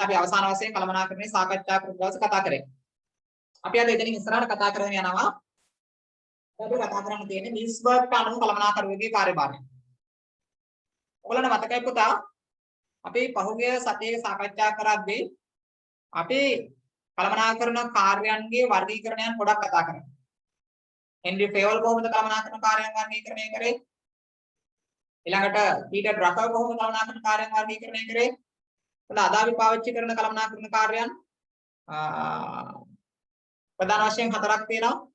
අපි අවසාන වශයෙන් කළමනාකරණය සාකච්ඡා කරපු දවස් කතා කරේ. අපි අද එතනින් ඉස්සරහට කතා කරගෙන යනවා. අපි කතා කරන්න තියෙන්නේ මිල්ස්බර්ග් අණු කළමනාකරුවෙකුගේ කාර්යභාරය. ඔයගොල්ලන්ට මතකයි පුතා අපි පහුගිය සතියේ සාකච්ඡා කරද්දී අපි කළමනාකරණ කාර්යයන්ගේ වර්ගීකරණයන් පොඩක් කතා කරා. හෙන්රි ෆේවල් කොහොමද කළමනාකරණ කාර්යයන් වර්ගීකරණය කරේ? ඊළඟට පීටර් ඩ්‍රකර් කොහොමද කළමනාකරණ කාර්යයන් වර්ගීකරණය කරේ? අද අපි පාවිච්චි කරන කළමනාකරණ කාර්යයන් ප්‍රධාන වශයෙන් හතරක් තියෙනවා.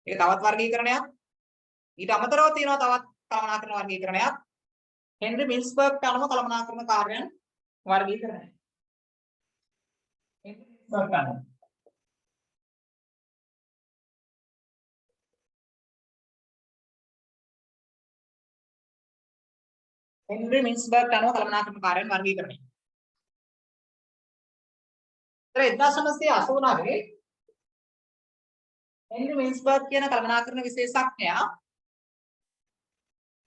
ඒක තවත් වර්ගීකරණයක්. ඊට අමතරව තියෙනවා තවත් කළමනාකරණ වර්ගීකරණයක්. හෙන්රි මිල්ස්බර්ග් අනුව කළමනාකරණ කාර්යයන් වර්ගීකරණය. හෙන්රි මිල්ස්බර්ග් අනුව. හෙන්රි මිල්ස්බර්ග් අනුව කළමනාකරණ කාර්යයන් වර්ගීකරණය. 1989 හෙන්රි මිල්ස්බර්ග් කියන කළමනාකරණ විශේෂඥයා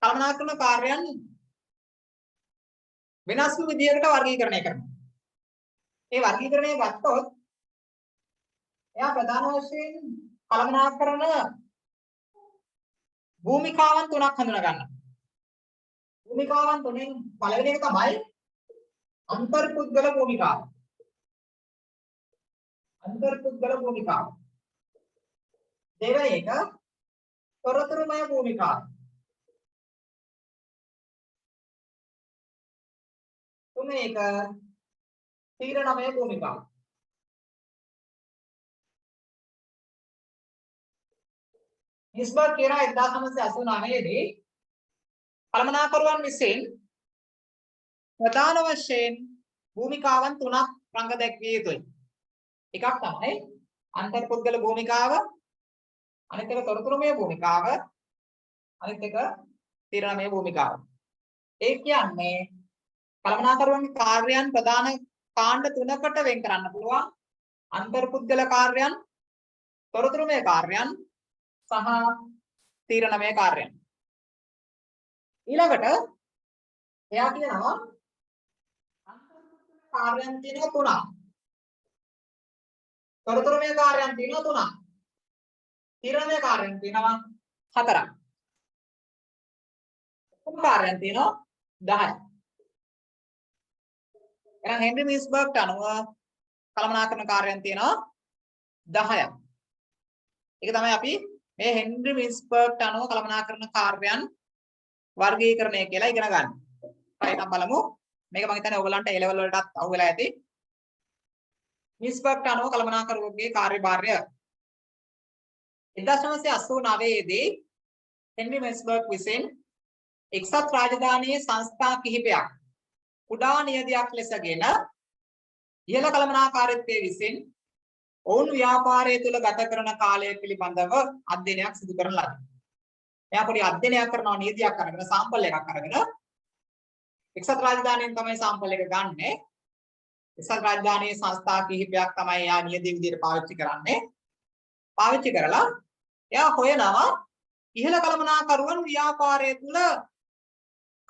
කළමනාකරණ කාර්යයන් වෙනස් විදියකට වර්ගීකරණය කරනවා. ඒ වර්ගීකරණය ගත්තොත් එයා ප්‍රධාන වශයෙන් කළමනාකරණ භූමිකාවන් තුනක් හඳුනා ගන්නවා. භූමිකාවන් තුනෙන් පළවෙනි එක තමයි අන්තර්පුද්ගල භූමිකාව. අන්තර්පුද්ගල භූමිකාව. දෙවෙනි එක තොරතුරුමය භූමිකාව. තුන්වෙනි එක තීරණමය භූමිකාව. මිල්ස්බර්ග් කියන 1989 දී කළමනාකරුවන් විසින් ප්‍රධාන වශයෙන් භූමිකාවන් තුනක් රඟ දැක්විය යුතුයි. එකක් තමයි අන්තර්පුද්ගල භූමිකාව, අනිත් එක තොරතුරුමය භූමිකාව, අනිත් එක තීරණමය භූමිකාව. ඒ කියන්නේ කළමනාකරුවන්ගේ කාර්යයන් ප්‍රධාන කාණ්ඩ තුනකට වෙන් කරන්න පුළුවන්. අන්තර්පුද්ගල කාර්යයන්, තොරතුරුමය කාර්යයන් සහ තීරණමය කාර්යයන්. ඊළඟට එයා කියනවා අන්තර්පුද්ගල කාර්යයන් තියෙනවා තුනක්. තොරතුරුමය කාර්යයන් තියෙනවා තුනක්. තීරණමය කාර්යයන් තියෙනවා හතරක්. කුම් කාර්යයන් තියෙනවා 10ක්. එහෙනම් හෙන්රි මිල්ස්බර්ග් අනුව කළමනාකරණ කාර්යයන් තියෙනවා 10ක්. ඒක තමයි අපි මේ හෙන්රි මිල්ස්බර්ග් අනුව කළමනාකරණ කාර්යයන් වර්ගීකරණය කියලා ඉගෙන ගන්න. හරි නම් බලමු. මේක මම හිතන්නේ ඔයගලන්ට A level වලටත් අහුවෙලා ඇති. මිල්ස්බර්ග් අනුව කළමනාකරුවෙකුගේ කාර්යභාරය 1989 දී හෙන්රි මිල්ස්බර්ග් විසින් එක්සත් රාජධානියේ සංස්ථා කිහිපයක් කුඩා නියදියක් ලෙසගෙන ඉහළ කළමනාකාරීත්වයේ විසින් ඔවුන් ව්‍යාපාරය තුළ ගත කරන කාලය පිළිබඳව අධ්‍යයනයක් සිදු කරන ලදී. එයා පොඩි අධ්‍යයනයක් කරනවා නියදියක් අරගෙන සාම්පල් එකක් අරගෙන එක්සත් රාජධානියෙන් තමයි සාම්පල් එක ගන්නෙ. එක්සත් රාජධානියේ සංස්ථා කිහිපයක් තමයි එයා නියදිය විදිහට පාවිච්චි කරන්නේ. පාවිච්චි කරලා එයා හොයනවා ඉහළ කළමනාකරුවන් ව්‍යාපාරය තුළ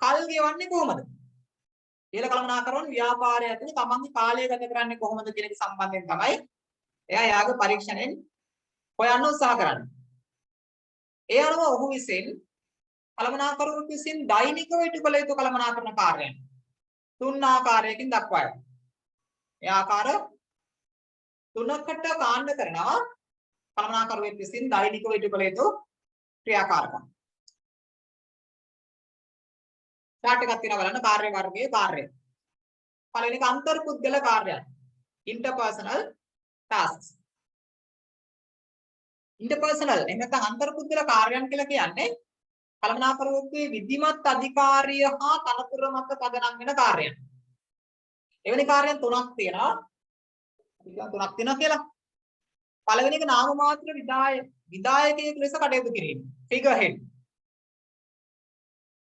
කල් ගෙවන්නේ කොහොමද? ඉහළ කළමනාකරුවන් ව්‍යාපාරය තුළ තමන්ගේ කාලය ගත කරන්නේ කොහොමද කියන එක සම්බන්ධයෙන් තමයි එයා යාගේ පරීක්ෂණයෙන් හොයන්න උත්සාහ කරන්නේ. ඒ අනුව ඔහු විසින් කළමනාකරුවෙකු විසින් දෛනිකව ඉටු කළ යුතු කළමනාකරණ කාර්යයන් තුන් ආකාරයකින් දක්වයි. ඒ ආකාර තුනකට කාණ්ඩ කරනවා කළමනාකරුවෙකු විසින් දෛනිකව ඉටු කළ යුතු ක්‍රියාකාරකම්. chart එකක් තියෙනවා බලන්න කාර්ය වර්ගයේ කාර්ය. පළවෙනි එක අන්තර්පුද්ගල කාර්යයන්. interpersonal tasks. interpersonal එහෙම නැත්නම් අන්තර්පුද්ගල කාර්යයන් කියලා කියන්නේ කළමනාකරුවෙකුගේ විධිමත් අධිකාරිය හා තනතුර මත පදනම් වෙන කාර්යයන්. එවැනි කාර්යයන් තුනක් තියෙනවා. තුනක් තියෙනවා කියලා. පළවෙනි එක නාම මාත්‍ර විධායකයෙකු ලෙස කටයුතු කිරීම. figure head.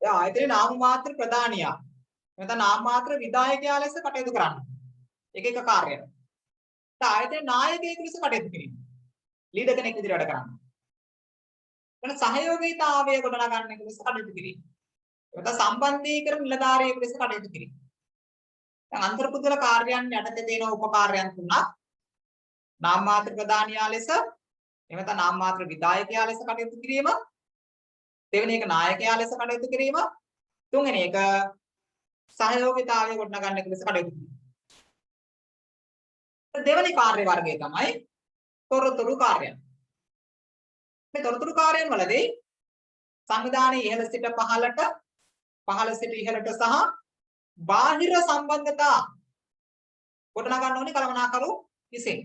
එයා ආයතනයේ නාම මාත්‍ර ප්‍රධානියා. නැත්නම් නාම මාත්‍ර විධායකයා ලෙස කටයුතු කරන්න. එක එක කාර්යයක්. ආයතනයේ නායකයෙකු ලෙස කටයුතු කිරීම. ලීඩර් කෙනෙක් විදිහට වැඩ කරන්න. එතන සහයෝගීතාවය ගොඩනගන්න එක ලෙස කටයුතු කිරීම. එතන සම්බන්ධීකරණ නිලධාරියෙකු ලෙස කටයුතු කිරීම. දැන් අන්තර්පුද්ගල කාර්යයන් යටතේ තියෙන උපකාර්යයන් තුනක් නාම මාත්‍ර ප්‍රදානියා ලෙස එහෙම නැත්නම් නාම මාත්‍ර විධායකයා ලෙස කටයුතු කිරීම, දෙවෙනි එක නායකයා ලෙස කටයුතු කිරීම, තුන්වෙනි එක සහයෝගීතාවය ගොඩනගන්න එක ලෙස කටයුතු කිරීම. දෙවෙනි කාර්ය වර්ගය තමයි තොරතුරු කාර්යයන්. මේ තොරතුරු කාර්යයන් වලදී සංවිධානයේ ඉහළ සිට පහළට, පහළ සිට ඉහළට සහ බාහිර සම්බන්ධතා ගොඩනගන්න ඕනේ කළමනාකරු විසින්.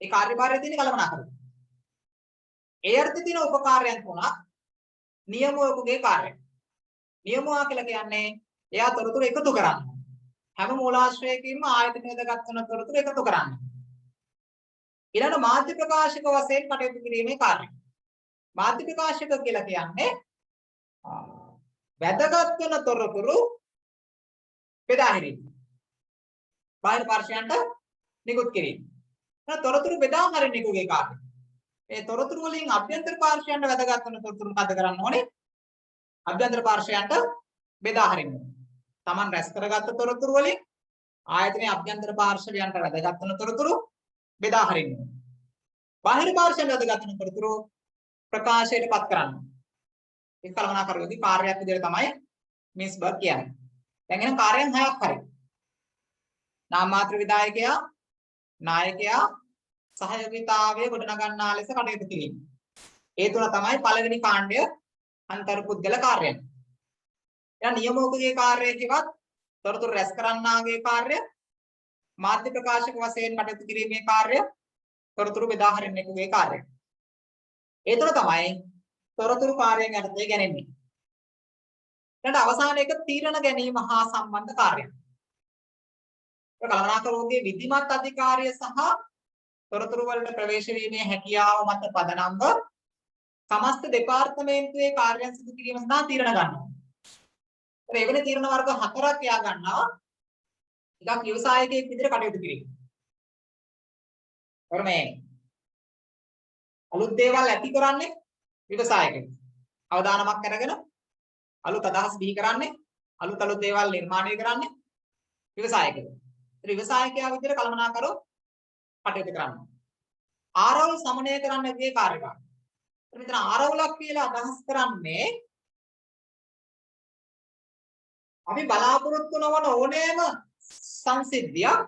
ඒ කාර්යභාරය තියෙන කළමනාකරු. ඒ අර්ථයේ තියෙන උපකාර්යයන් තුනක් නියමුවෙකුගේ කාර්යය. නියමුවා කියලා කියන්නේ එයා තොරතුරු එකතු කරන්නේ. හැම මූලාශ්‍රයකින්ම ආයතනයකට ගන්න තොරතුරු එකතු කරන්නේ. ඊළඟ මාධ්‍ය ප්‍රකාශක වශයෙන් කටයුතු කිරීමේ කාර්යය. මාධ්‍ය ප්‍රකාශක කියලා කියන්නේ වැදගත් වෙන තොරතුරු බෙදා හැරීම. බාහිර පාර්ශ්වයන්ට නිකුත් කිරීම. තොරතුරු බෙදා හරින එකගේ කාර්යය. මේ තොරතුරු වලින් අභ්‍යන්තර පාර්ශ්වයන්ට වැදගත් වෙන තොරතුරු මොකද කරන්න ඕනේ? අභ්‍යන්තර පාර්ශ්වයන්ට බෙදා හරින්න. Taman රැස් කරගත්ත තොරතුරු වලින් ආයතනයේ අභ්‍යන්තර පාර්ශ්වයන්ට වැදගත් වෙන තොරතුරු බෙදා හරින්න. බාහිර පාර්ශ්වයන්ට වැදගත් වෙන තොරතුරු ප්‍රකාශයට පත් කරන්න. ඒක කළමනාකරුවේදී කාර්යයක් විදිහට තමයි මිස්බර්ග් කියන්නේ. දැන් එහෙනම් කාර්යයන් හයක් හරි. නාම මාත්‍ර විධායකයා, නායකයා, සහයෝගීතාවය ගොඩනගන්නා ලෙස කටයුතු කිරීම. ඒ තුන තමයි පළවෙනි කාණ්ඩය අන්තර්පුද්ගල කාර්යයන්. එහෙනම් නියමෝකගේ කාර්යය කිව්වත් තොරතුරු රැස් කරන්නාගේ කාර්ය, මාධ්‍ය ප්‍රකාශක වශයෙන් කටයුතු කිරීමේ කාර්ය, තොරතුරු බෙදා හරින එකගේ කාර්යය. ඒ තුන තමයි තොරතුරු කාර්යයන් යටතේ ගැනෙන්නේ. ඊට අවසාන එක තීරණ ගැනීම හා සම්බන්ධ කාර්යයක්. ඒ කළමනාකරුවගේ විධිමත් අධිකාරිය සහ තොරතුරු වලට ප්‍රවේශ වීමේ හැකියාව මත පදනම්ව සමස්ත දෙපාර්තමේන්තුවේ කාර්යයන් සිදු කිරීම සඳහා තීරණ ගන්නවා. ඒ වෙන තීරණ වර්ග 4ක් යා ගන්නවා. එකක් ව්‍යවසායකයෙක් විදිහට කටයුතු කිරීම. මේ අලුත් දේවල් ඇති කරන්නේ ව්‍යවසායකයෙක්. අවදානමක් අරගෙන අලුත් අදහස් බිහි කරන්නේ, අලුත් දේවල් නිර්මාණය කරන්නේ ව්‍යවසායකයෙක්. ඒ ව්‍යවසායකයා විදිහට කළමනාකරුවෝ කටයුතු කරනවා. ආරවුල් සමනය කරන්නගේ කාර්යභාරය. මෙතන ආරවුලක් කියලා අදහස් කරන්නේ අපි බලාපොරොත්තු නොවන ඕනෑම සංසිද්ධියක්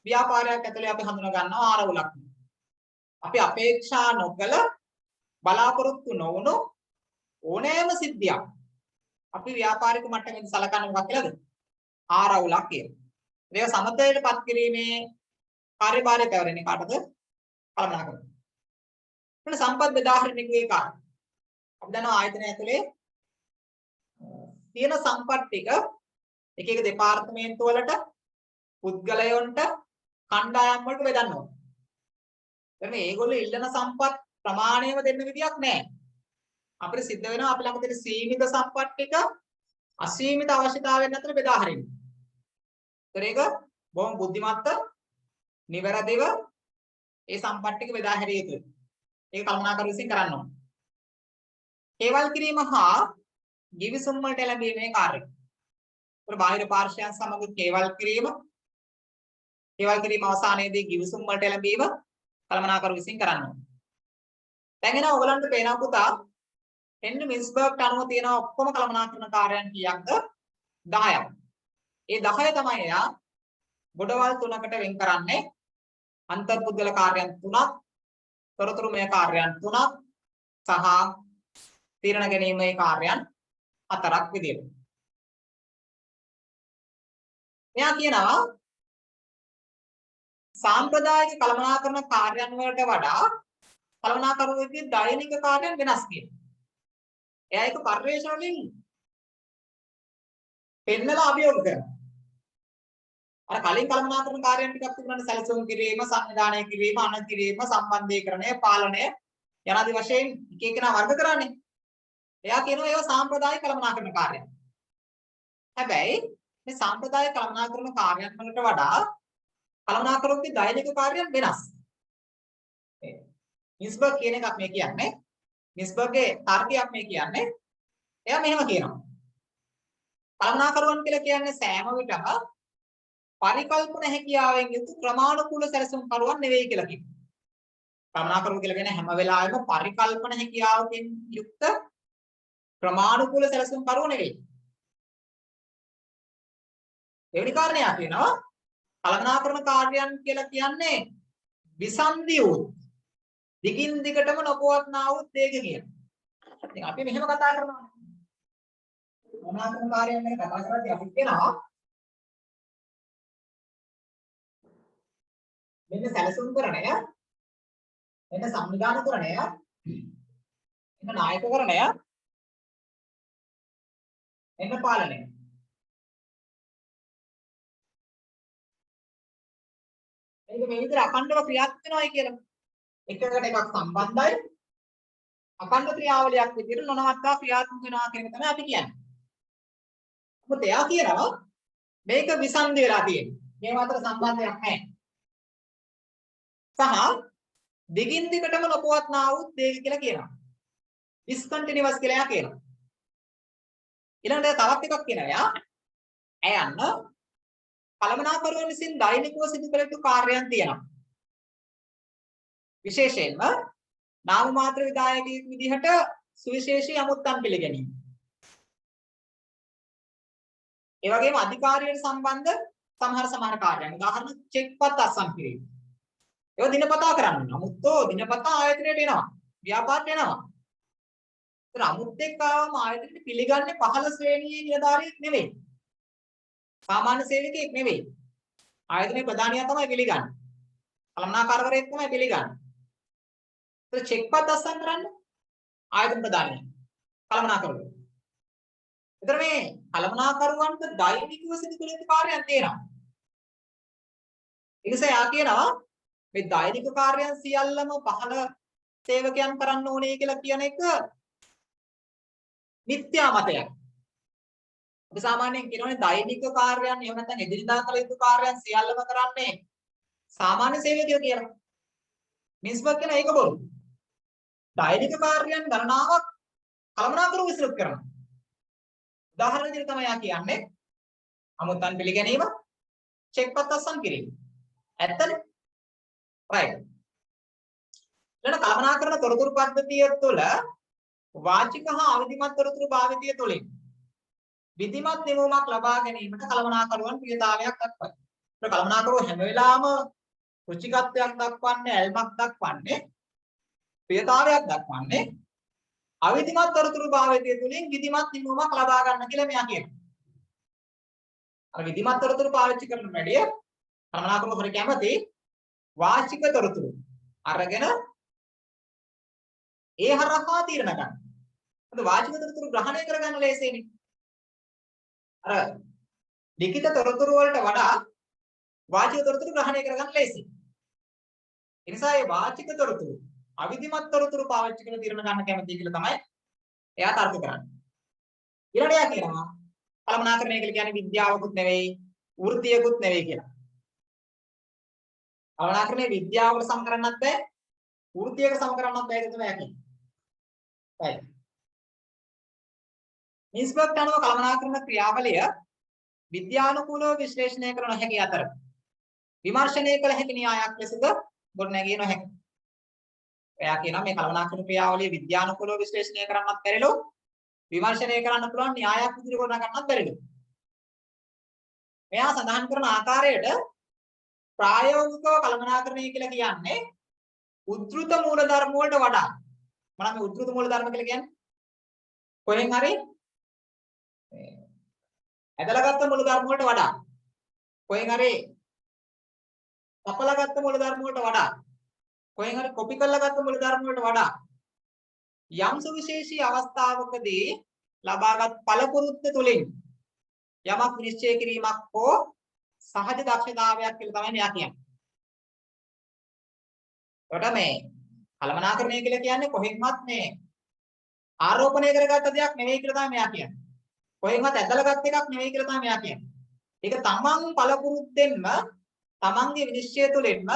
ව්‍යාපාරයක් ඇතුලේ අපි හඳුනා ගන්නවා ආරවුලක්. අපි අපේක්ෂා නොකළ බලාපොරොත්තු නොවුණු ඕනෑම සිද්ධියක් අපි ව්‍යාපාරික මට්ටමින් සලකන්නේ මොකක් කියලාද? ආරවුලක් කියලා. මේක සමතයටපත් කිරීමේ කාර්යභාරය පැවරෙන්නේ කාටද? කළමනාකරුවෝ. එතන සම්පත් බෙදාහරිනකේ කාර්ය. අපි දන්නවා ආයතනය ඇතුලේ තියෙන සම්පත් ටික එක එක දෙපාර්තමේන්තු වලට, පුද්ගලයන්ට, කණ්ඩායම් වලට බෙදන්න ඕනේ. එතන මේගොල්ලෝ ඉල්ලන සම්පත් ප්‍රමාණයම දෙන්න විදියක් නැහැ. අපිට සිද්ධ වෙනවා අපි ළඟ තියෙන සීමිත සම්පත් ටික අසීමිත අවශ්‍යතාවයන් අතර බෙදා හරින්න. ඒක බොහොම බුද්ධිමත්ව නිවැරදිව ඒ සම්පත් ටික බෙදා හැරිය යුතුයි. ඒක කළමනාකරු විසින් කරන්න ඕනේ. කේවල් කිරීම හා givisum වලට ලැබීමේ කාර්යය. ඒක බාහිර පාර්ශ්වයන් සමග කේවල් කිරීම අවසානයේදී givisum වලට ලැබීම කළමනාකරු විසින් කරන්න ඕනේ. දැන් එනවා ඔයගලන්ට පේනවා පුතා හෙන්රි මිස්බර්ග්ට අනුව තියෙන ඔක්කොම කළමනාකරන කාර්යයන් කීයක්ද? 10ක්. ඒ 10 තමයි එයා ගොඩවල් තුනකට වෙන් කරන්නේ. අන්තර්පුද්ගල කාර්යයන් 3ක්, තොරතුරුමය කාර්යයන් 3ක් සහ තීරණ ගැනීමේ කාර්යයන් 4ක් විදියට. එයා කියනවා සාම්ප්‍රදායික කළමනාකරන කාර්යයන් වලට වඩා කළමනාකරුවෙකුගේ දෛනික කාර්යයන් වෙනස් කියලා. එයා ඒක පරිශ්‍රණ වලින් පෙන්නලා අභියෝග කරනවා. අර කලින් කළමනාකරන කාර්යයන් ටිකක් තිබුණානේ සැලසුම් කිරීම, සංවිධානය කිරීම, අනුකිරීම, සම්බන්ධීකරණය, පාලනය යනාදී වශයෙන් එක එකනා වර්ග කරන්නේ. එයා කියනවා ඒවා සාම්ප්‍රදායික කළමනාකරන කාර්යයන්. හැබැයි මේ සාම්ප්‍රදායික කළමනාකරන කාර්යයන් වලට වඩා කළමනාකරුවෙකුගේ දෛනික කාර්යයන් වෙනස්. මිස්බර්ග් කියන එකක් මේ කියන්නේ. මිස්බර්ග්ගේ තර්කයක් මේ කියන්නේ. එයා මෙහෙම කියනවා. කළමනාකරුවන් කියලා කියන්නේ සෑම විටම පරිකල්පන හැකියාවෙන් යුතු ක්‍රමානුකූල සැලසුම් කරුවන් නෙවෙයි කියලා කියනවා. කළමනාකරුවෝ කියලා කියන්නේ හැම වෙලාවෙම පරිකල්පන හැකියාවකින් යුක්ත ක්‍රමානුකූල සැලසුම් කරුවෝ නෙවෙයි. එවැනි කාරණයක් වෙනවා කළමනාකරන කාර්යයන් කියලා කියන්නේ විසන්ධි වූ දිගින් දිගටම නොපවත්නා වූ දෙයක කියන. ඉතින් අපි මෙහෙම කතා කරනවා. කළමනාකරන කාර්යයන් ගැන කතා කරද්දී අපි කියනවා මෙන්න සැලසුම් කරණය, මෙන්න සංවිධානකරණය, මෙන්න නායකකරණය, මෙන්න පාලනය. මේක මේ විදිහට අඛණ්ඩව ක්‍රියාත්මක වෙනවායි කියලා. එකකට එකක් සම්බන්ධයි. අඛණ්ඩ ක්‍රියාවලියක් විදිහට නොනවත්වා ක්‍රියාත්මක වෙනවා කියන එක තමයි අපි කියන්නේ. මොකද එයා කියනවා මේක විසන්ධි වෙලා තියෙනවා. මේ අතර සම්බන්ධයක් නැහැ. සහ දිගින් දිගටම නොපවත්නා වූ දෙයක කියලා කියනවා. discontinuous කියලා එයා කියනවා. ඊළඟට තවත් එකක් කියනවා එයා. ඇයන්න කළමනාකරුවන් විසින් දෛනිකව සිදු කළ යුතු කාර්යයන් තියෙනවා. විශේෂයෙන්ම නාම මාත්‍ර විධායකයෙකු විදිහට සුවිශේෂී අමුත්තන් පිළිගැනීම. ඒ වගේම අධිකාරියට සම්බන්ධ සමහර කාර්යයන්. උදාහරණ චෙක්පත් අත්සන් කිරීම. ඒවා දිනපතා කරන්න. අමුත්තෝ දිනපතා ආයතනයට එනවා. ව්‍යාපාරයට එනවා. ඒතර අමුත්තෙක් ආවම ආයතනයට පිළිගන්නේ පහළ ශ්‍රේණියේ නිලධාරියෙක් නෙවෙයි. සාමාන්‍ය සේවකයෙක් නෙවෙයි. ආයතනයේ ප්‍රධානියා තමයි පිළිගන්නේ. කළමනාකාරවරයෙක් තමයි පිළිගන්නේ. ඒතර චෙක්පත් අත්සන් කරන්න ආයතන ප්‍රධානියා. කළමනාකරුවෝ. ඒතර මේ කළමනාකරුවන්ට දෛනිකව සිදු කළ යුතු කාර්යයන් තියෙනවා. ඒ නිසා යා කියනවා මේ දෛනික කාර්යයන් සියල්ලම පහළ සේවකයන් කරන්න ඕනේ කියලා කියන එක මිත්‍යා මතයක්. අපි සාමාන්‍යයෙන් කියනවානේ දෛනික කාර්යයන් එහෙම නැත්නම් එදිනදා කළ යුතු කාර්යයන් සියල්ලම කරන්නේ සාමාන්‍ය සේවකයෝ කියලා. මිනිස්බක් කියන ඒක බොරු. දෛනික කාර්යයන් ගණනාවක් කළමනාකරුවෝ විසිරුත් කරනවා. උදාහරණ විදිහට තමයි යා කියන්නේ අමුත්තන් පිළිගැනීම, චෙක්පත් අත්සන් කිරීම. ඇත්තනේ? right. ඊළඟ කළමනාකරන තොරතුරු පද්ධතිය තුළ වාචික හා අවිධිමත් තොරතුරු භාවිතය තුළින් විධිමත් නිමවුමක් ලබා ගැනීමට කළමනාකරුවන් ප්‍රියතාවයක් දක්වයි. ඒක කළමනාකරුවෝ හැම වෙලාවම රුචිකත්වයක් දක්වන්නේ, ඇල්මක් දක්වන්නේ, ප්‍රියතාවයක් දක්වන්නේ අවිධිමත් තොරතුරු භාවිතය තුළින් විධිමත් නිමවුමක් ලබා ගන්න කියලා මෙයා කියනවා. අර විධිමත් තොරතුරු පාවිච්චි කරන වැඩිය කළමනාකරුවෝ හොර කැමති වාචික තොරතුරු අරගෙන ඒ හරහා තීරණ ගන්න. මොකද වාචික තොරතුරු ග්‍රහණය කරගන්න ලේසියිනේ. අර ලිඛිත තොරතුරු වලට වඩා වාචික තොරතුරු ග්‍රහණය කරගන්න ලේසියි. ඒ නිසා මේ වාචික තොරතුරු අවිධිමත් තොරතුරු පාවිච්චි කරන තීරණ ගන්න කැමතියි කියලා තමයි එයා තර්ක කරන්නේ. ඊළඟට එයා කියනවා කළමනාකරණය කියලා කියන්නේ විද්‍යාවකුත් නෙවෙයි, වෘත්තියකුත් නෙවෙයි කියලා. කළමනාකරණය විද්‍යාවකට සම කරන්නත් බෑ, වෘත්තියකට සම කරන්නත් බෑ කියලා තමයි එයා කියන්නේ. right. නිස්බර්ග් අනුව කළමනාකරන ක්‍රියාවලිය විද්‍යානුකූලව විශ්ලේෂණය කර නොහැකි අතර විමර්ශනය කළ හැකි න්‍යායක් ලෙසද ගොඩනැගිය නොහැකියි. එයා කියනවා මේ කළමනාකරන ක්‍රියාවලිය විද්‍යානුකූලව විශ්ලේෂණය කරන්නත් බැරිලු, විමර්ශනය කරන්න පුළුවන් න්‍යායක් විදිහට ගොඩනගන්නත් බැරිලු. මෙයා සඳහන් කරන ආකාරයට ප්‍රායෝගිකව කළමනාකරණය කියලා කියන්නේ උද්ෘත මූලධර්ම වලට වඩා මම මේ උද්ෘත මූලධර්ම කියලා කියන්නේ කොහෙන් හරි ඇදලාගත්ත මූලධර්ම වලට වඩා කොහෙන් හරි කපලාගත්ත මූලධර්ම වලට වඩා කොහෙන් හරි කොපි කරලාගත්ත මූලධර්ම වලට වඩා යම් සුවිශේෂී අවස්ථාවකදී ලබාගත් පළපුරුද්ද තුලින් යමක් නිශ්චය කිරීමක් හෝ සහජ දක්ෂතාවයක් කියලා තමයි මෙයා කියන්නේ. ඒකට මේ කළමනාකරණය කියලා කියන්නේ කොහෙන්වත් මේ ආරෝපණය කරගත්ත දෙයක් නෙවෙයි කියලා තමයි මෙයා කියන්නේ. කොහෙන්වත් ඇදලාගත් එකක් නෙවෙයි කියලා තමයි මෙයා කියන්නේ. ඒක තමන් පළපුරුද්දෙන්ම තමන්ගේ විනිශ්චය තුළින්ම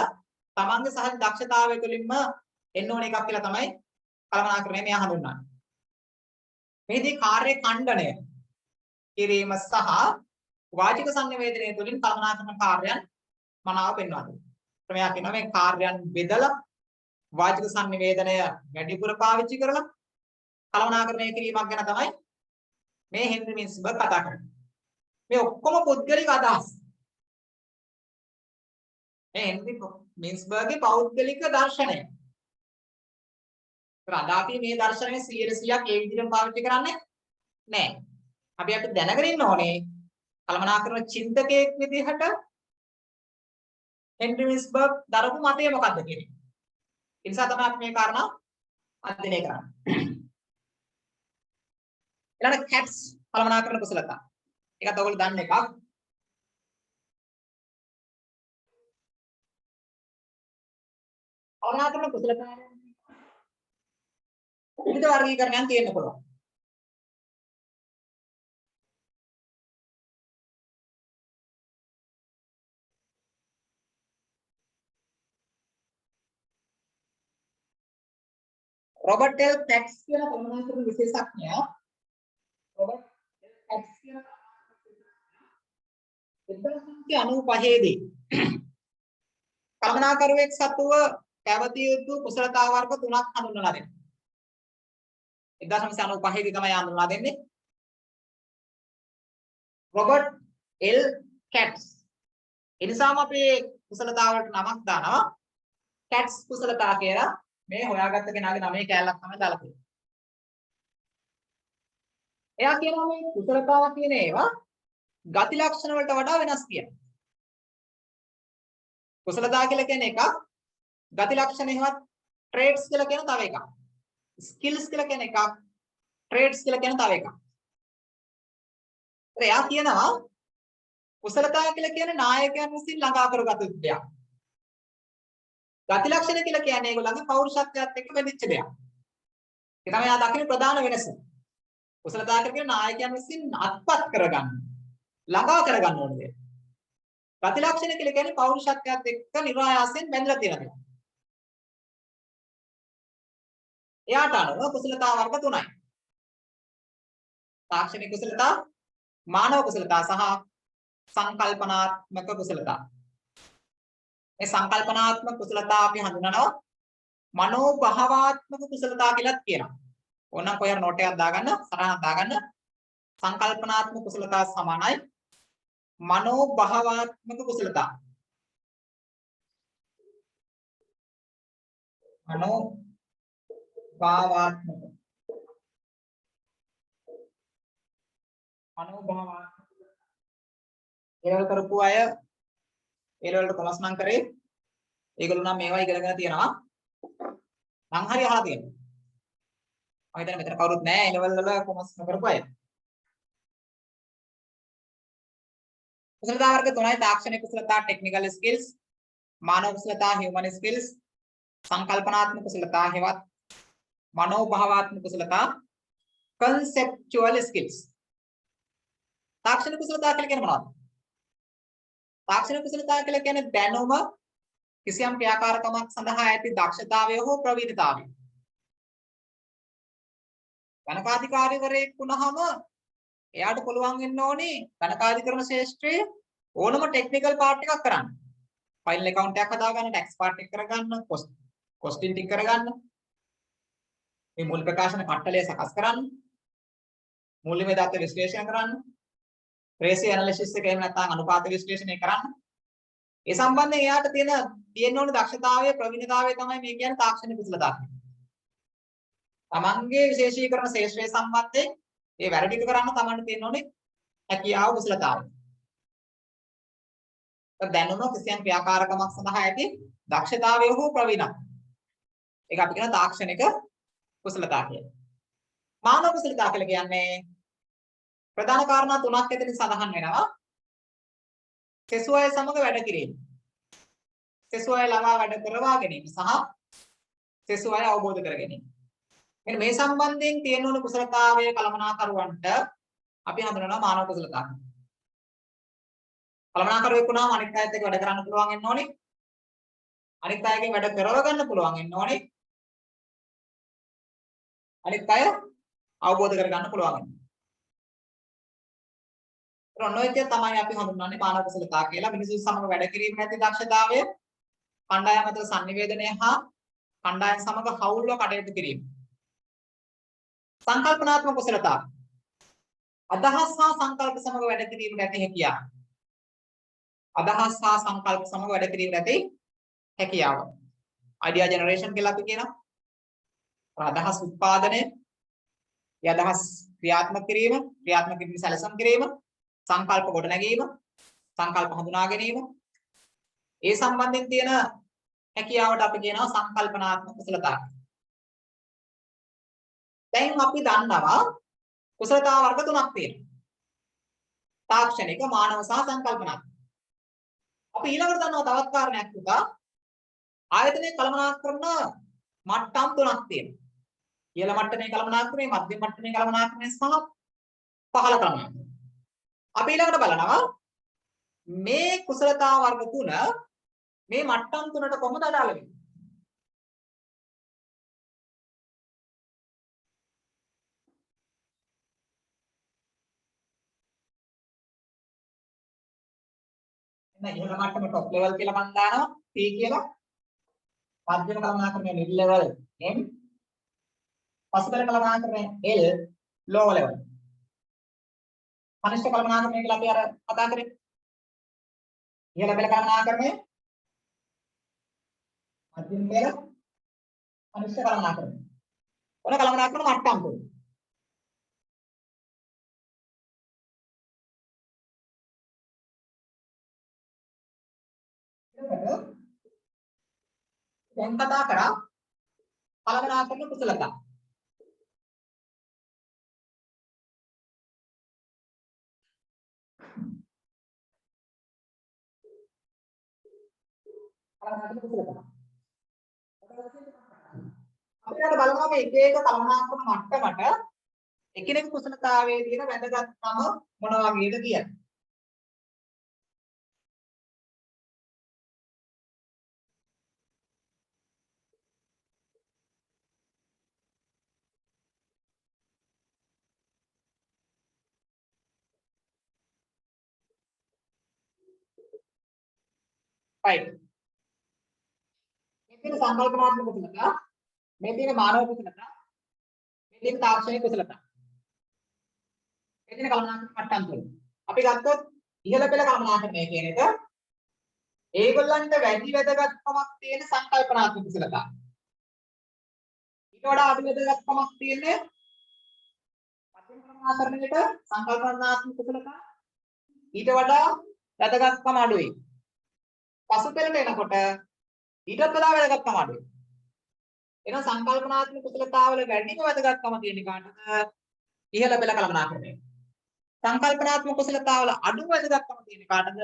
තමන්ගේ සහජ දක්ෂතාවය තුළින්ම එන්න ඕන එකක් කියලා තමයි කළමනාකරණය මෙයා හඳුන්වන්නේ. මේදී කාර්ය ඛණ්ඩනය කිරීම සහ වාචික සංනිවේදනය තුළින් කළමනාකරන කාර්යයන් මනාව පෙන්වා දෙනවා. ක්‍රමයක් වෙනවා මේ කාර්යයන් බෙදලා වාචික සංනිවේදනය වැඩිපුර පාවිච්චි කරලා කළමනාකරණය කිරීමක් ගැන තමයි මේ හෙන්රි මින්ස්බර්ග් කතා කරන්නේ. මේ ඔක්කොම පුද්ගලික අදහස්. මේ හෙන්රි මින්ස්බර්ග්ගේ පෞද්ගලික දර්ශනය. අද අපි මේ දර්ශනය 100%ක් ඒ විදිහටම පාවිච්චි කරන්නේ නැහැ. අපි දැනගෙන ඉන්න ඕනේ කළමනාකරන චින්තකයෙක් විදිහට හෙන්රි මින්ස්බර්ග් දරපු මතය මොකක්ද කියන එක. ඒ නිසා තමයි අපි මේ කාරණා අධ්‍යයනය කරන්නේ. ඊළඟ කැට්ස් කළමනාකරන කුසලතා. ඒකත් ඔයගොල්ලෝ දන්න එකක්. කළමනාකරන කුසලතා විවිධ වර්ගීකරණයන් තියෙන්න පුළුවන්. රොබර්ට් එල් පැක්ස් කියන කළමනාකරන විශේෂඥයා රොබර්ට් එල් පැක්ස් කියන 1995 දී කළමනාකරුවෙක් සතුව පැවතිය යුතු කුසලතා වර්ග 3ක් හඳුන්වලා දෙනවා. 1995 දී තමයි හඳුන්වලා දෙන්නේ. Robert L Katz. එනිසාම අපි කුසලතා වලට නමක් දානවා කැට්ස් කුසලතා කියලා. මේ හොයාගත්ත කෙනාගේ නමේ කැලලක් තමයි දාලා තියෙන්නේ. එයා කියනවා මේ කුසලතාව කියන ඒවා ගති ලක්ෂණ වලට වඩා වෙනස් කියලා. කුසලතා කියලා කියන එක ගති ලක්ෂණ එහෙමත් traits කියලා කියන තව එකක්. skills කියලා කියන එකක් traits කියලා කියන තව එකක්. එයා කියනවා කුසලතා කියලා කියන්නේ නායකයන් විසින් ළඟා කරගත් දෙයක්. ගති ලක්ෂණ කියලා කියන්නේ ඒගොල්ලන්ගේ පෞරුෂත්වයත් එක්ක බැඳිච්ච දෙයක්. ඒ තමයි ආ දකින්න ප්‍රධාන වෙනස. කුසලතා කියන්නේ නායකයන් විසින් අත්පත් කරගන්න, ළඟා කරගන්න ඕන දෙයක්. ගති ලක්ෂණ කියලා කියන්නේ පෞරුෂත්වයත් එක්ක නිරායාසයෙන් බැඳලා තියෙන දෙයක්. එයාට අනුව කුසලතා වර්ග තුනයි. තාක්ෂණික කුසලතා, මානව කුසලතා සහ සංකල්පනාත්මක කුසලතා. මේ සංකල්පනාත්මක කුසලතා අපි හඳුනනවා මනෝභාවාත්මක කුසලතා කියලාත් කියනවා. ඕනනම් කොහේ නෝට් එකක් දාගන්න, සටහනක් දාගන්න. සංකල්පනාත්මක කුසලතා සමානයි මනෝභාවාත්මක කුසලතා. මනෝභාවාත්මක ඒවල කරපු අය ඒවලට කොමස් නම් කරේ ඒගොල්ලෝ නම් මේවා ඉගෙනගෙන තියෙනවා මං හරි අහලා තියෙනවා මම හිතන්නේ මෙතන කවුරුත් නැහැ ඒ ලෙවල් වල කොමස් නොකරපු අය කුසලතා වර්ග තුනයි තාක්ෂණික කුසලතා ටෙක්නිකල් ස්කිල්ස් මානව කුසලතා හියුමන් ස්කිල්ස් සංකල්පනාත්මක කුසලතා හෙවත් මනෝභාවාත්මක කුසලතා conceptual skills තාක්ෂණික කුසලතා කියලා කියන්නේ මොනවද? තාක්ෂණික කුසලතා කියලා කියන්නේ දැනුම කිසියම් ක්‍රියාකාරකමක් සඳහා ඇති දක්ෂතාවය හෝ ප්‍රවීණතාවය. ගණකාධිකාරීවරයෙක් වුණාම එයාට පුළුවන් වෙන්න ඕනේ ගණකාධිකරණ ශාස්ත්‍රයේ ඕනම ටෙක්නිකල් පාර්ට් එකක් කරන්න. ෆයිල් account එකක් හදාගන්න, ටැක්ස් පාර්ට් එක කරගන්න, කොස්ටින් ටික කරගන්න. මේ මූල ප්‍රකාශන කට්ටලය සකස් කරන්න. මූල්‍යමය දත්ත විශ්ලේෂණය කරන්න. රේෂියෝ ඇනලිසිස් එක එහෙම නැත්නම් අනුපාත විශ්ලේෂණය කරන්න. ඒ සම්බන්ධයෙන් එයාට තියෙන්න ඕන දක්ෂතාවය ප්‍රවීණතාවය තමයි මේ කියන්නේ තාක්ෂණික කුසලතා. තමන්ගේ විශේෂීකරණ ශේෂ්ත්‍රය සම්බන්ධයෙන් ඒ වැඩ ටික කරන්න තමන්ට තියෙන්න ඕනේ හැකියාව කුසලතාවය. දැනුම කිසියම් ක්‍රියාකාරකමක් සඳහා ඇති දක්ෂතාවය හෝ ප්‍රවීණත්වය. ඒක අපි කියන තාක්ෂණික කුසලතා කියලා. මානව කුසලතා කියලා කියන්නේ ප්‍රධාන කාරණා තුනක් ඇතුළේ සඳහන් වෙනවා. සෙසු අය සමග වැඩ කිරීම. සෙසු අය ළඟා වැඩ කරවා ගැනීම සහ සෙසු අය අවබෝධ කර ගැනීම. මෙන්න මේ සම්බන්ධයෙන් තියෙන ඕන කුසලතාවය කළමනාකරුවන්ට අපි හඳුනනවා මානව කුසලතා. කළමනාකරුවෙක් වුණාම අනිත් අයත් එක්ක වැඩ කරන්න පුළුවන් වෙන්න ඕනේ. අනිත් අයගෙන් වැඩ කරව ගන්න පුළුවන් වෙන්න ඕනේ. අනිත් අය අවබෝධ කර ගන්න පුළුවන් වෙන්න. ඔන්න ඔය විදිහට තමයි අපි හඳුන්වන්නේ මානව කුසලතා කියලා. මිනිසුන් සමග වැඩ කිරීම නැති දක්ෂතාවය, කණ්ඩායම අතර sannivedanaya හා කණ්ඩායම් සමග හවුල්ව කටයුතු කිරීම. සංකල්පනාත්මක කුසලතාව. අදහස් හා සංකල්ප සමග වැඩ කිරීම නැති හැකියාව. අදහස් හා සංකල්ප සමග වැඩ කිරීම නැති හැකියාව. idea generation කියලා අපි කියනවා. අදහස් උත්පාදනය, ඒ අදහස් ක්‍රියාත්මක කිරීම, ක්‍රියාත්මක කිරීම සැලසුම් කිරීම, සංකල්ප ගොඩනැගීම, සංකල්ප හඳුනා ගැනීම. ඒ සම්බන්ධයෙන් තියෙන හැකියාවට අපි කියනවා සංකල්පනාත්මක කුසලතාව. දැන් අපි දන්නවා කුසලතා වර්ග තුනක් තියෙනවා. තාක්ෂණික, මානව සහ සංකල්පනාත්මක. අපි ඊළඟට දන්නවා තවත් කාරණයක් පුතා. ආයතනයේ කළමනාකරන මට්ටම් තුනක් තියෙනවා. ඉහළ මට්ටමේ කළමනාකරණය, මධ්‍යම මට්ටමේ කළමනාකරණය සහ පහළ කළමනාකරණය. අපි ඊළඟට බලනවා මේ කුසලතා වර්ග තුන මේ මට්ටම් තුනට කොහොමද අදාළ වෙන්නේ? එහෙනම් ඉහළ මට්ටම টপ ලෙවල් කියලා මම දානවා T කියලා. මධ්‍යම කළමනාකරණය mid level M. පසුතල කළමනාකරණය L lower level. කනිෂ්ඨ කළමනාකරණය කියලා අපි අර කතා කරේ. ඉහළ පෙළ කළමනාකරණය මධ්‍යම පෙළ කනිෂ්ඨ කළමනාකරණය. ඔන කළමනාකරණ මට්ටම් තුන. දැන් කතා කරා කළමනාකරණ කුසලතා. කළමනාකරණ කුසලතා. අපිට බලනවා මේ එක එක කළමනාකරණ මට්ටමට එකිනෙක කුසලතාවයේ තියෙන වැදගත්කම මොන වගේද කියන්නේ. right. මේ තියෙන සංකල්පනාත්මක කුසලතා, මේ තියෙන මානව කුසලතා, මේ තියෙන තාක්ෂණික කුසලතා. මේ තියෙන කළමනාකරණ මට්ටම් තුන. අපි ගත්තොත් ඉහළ පෙළ කළමනාකරණය කියන එක ඒගොල්ලන්ට වැඩි වැදගත්කමක් තියෙන සංකල්පනාත්මක කුසලතා. ඊට වඩා අඩු වැදගත්කමක් තියෙන්නේ මධ්‍යම කළමනාකරණයට සංකල්පනාත්මක කුසලතා. ඊට වඩා වැදගත්කම අඩුයි. පසු පෙළට එනකොට ඊටත් වඩා වැදගත්කම අඩුයි. එහෙනම් සංකල්පනාත්මක කුසලතාවල වැඩිම වැදගත්කම තියෙන කාටද? ඉහළ පෙළ කළමනාකරණය. සංකල්පනාත්මක කුසලතාවල අඩු වැදගත්කම තියෙන කාටද?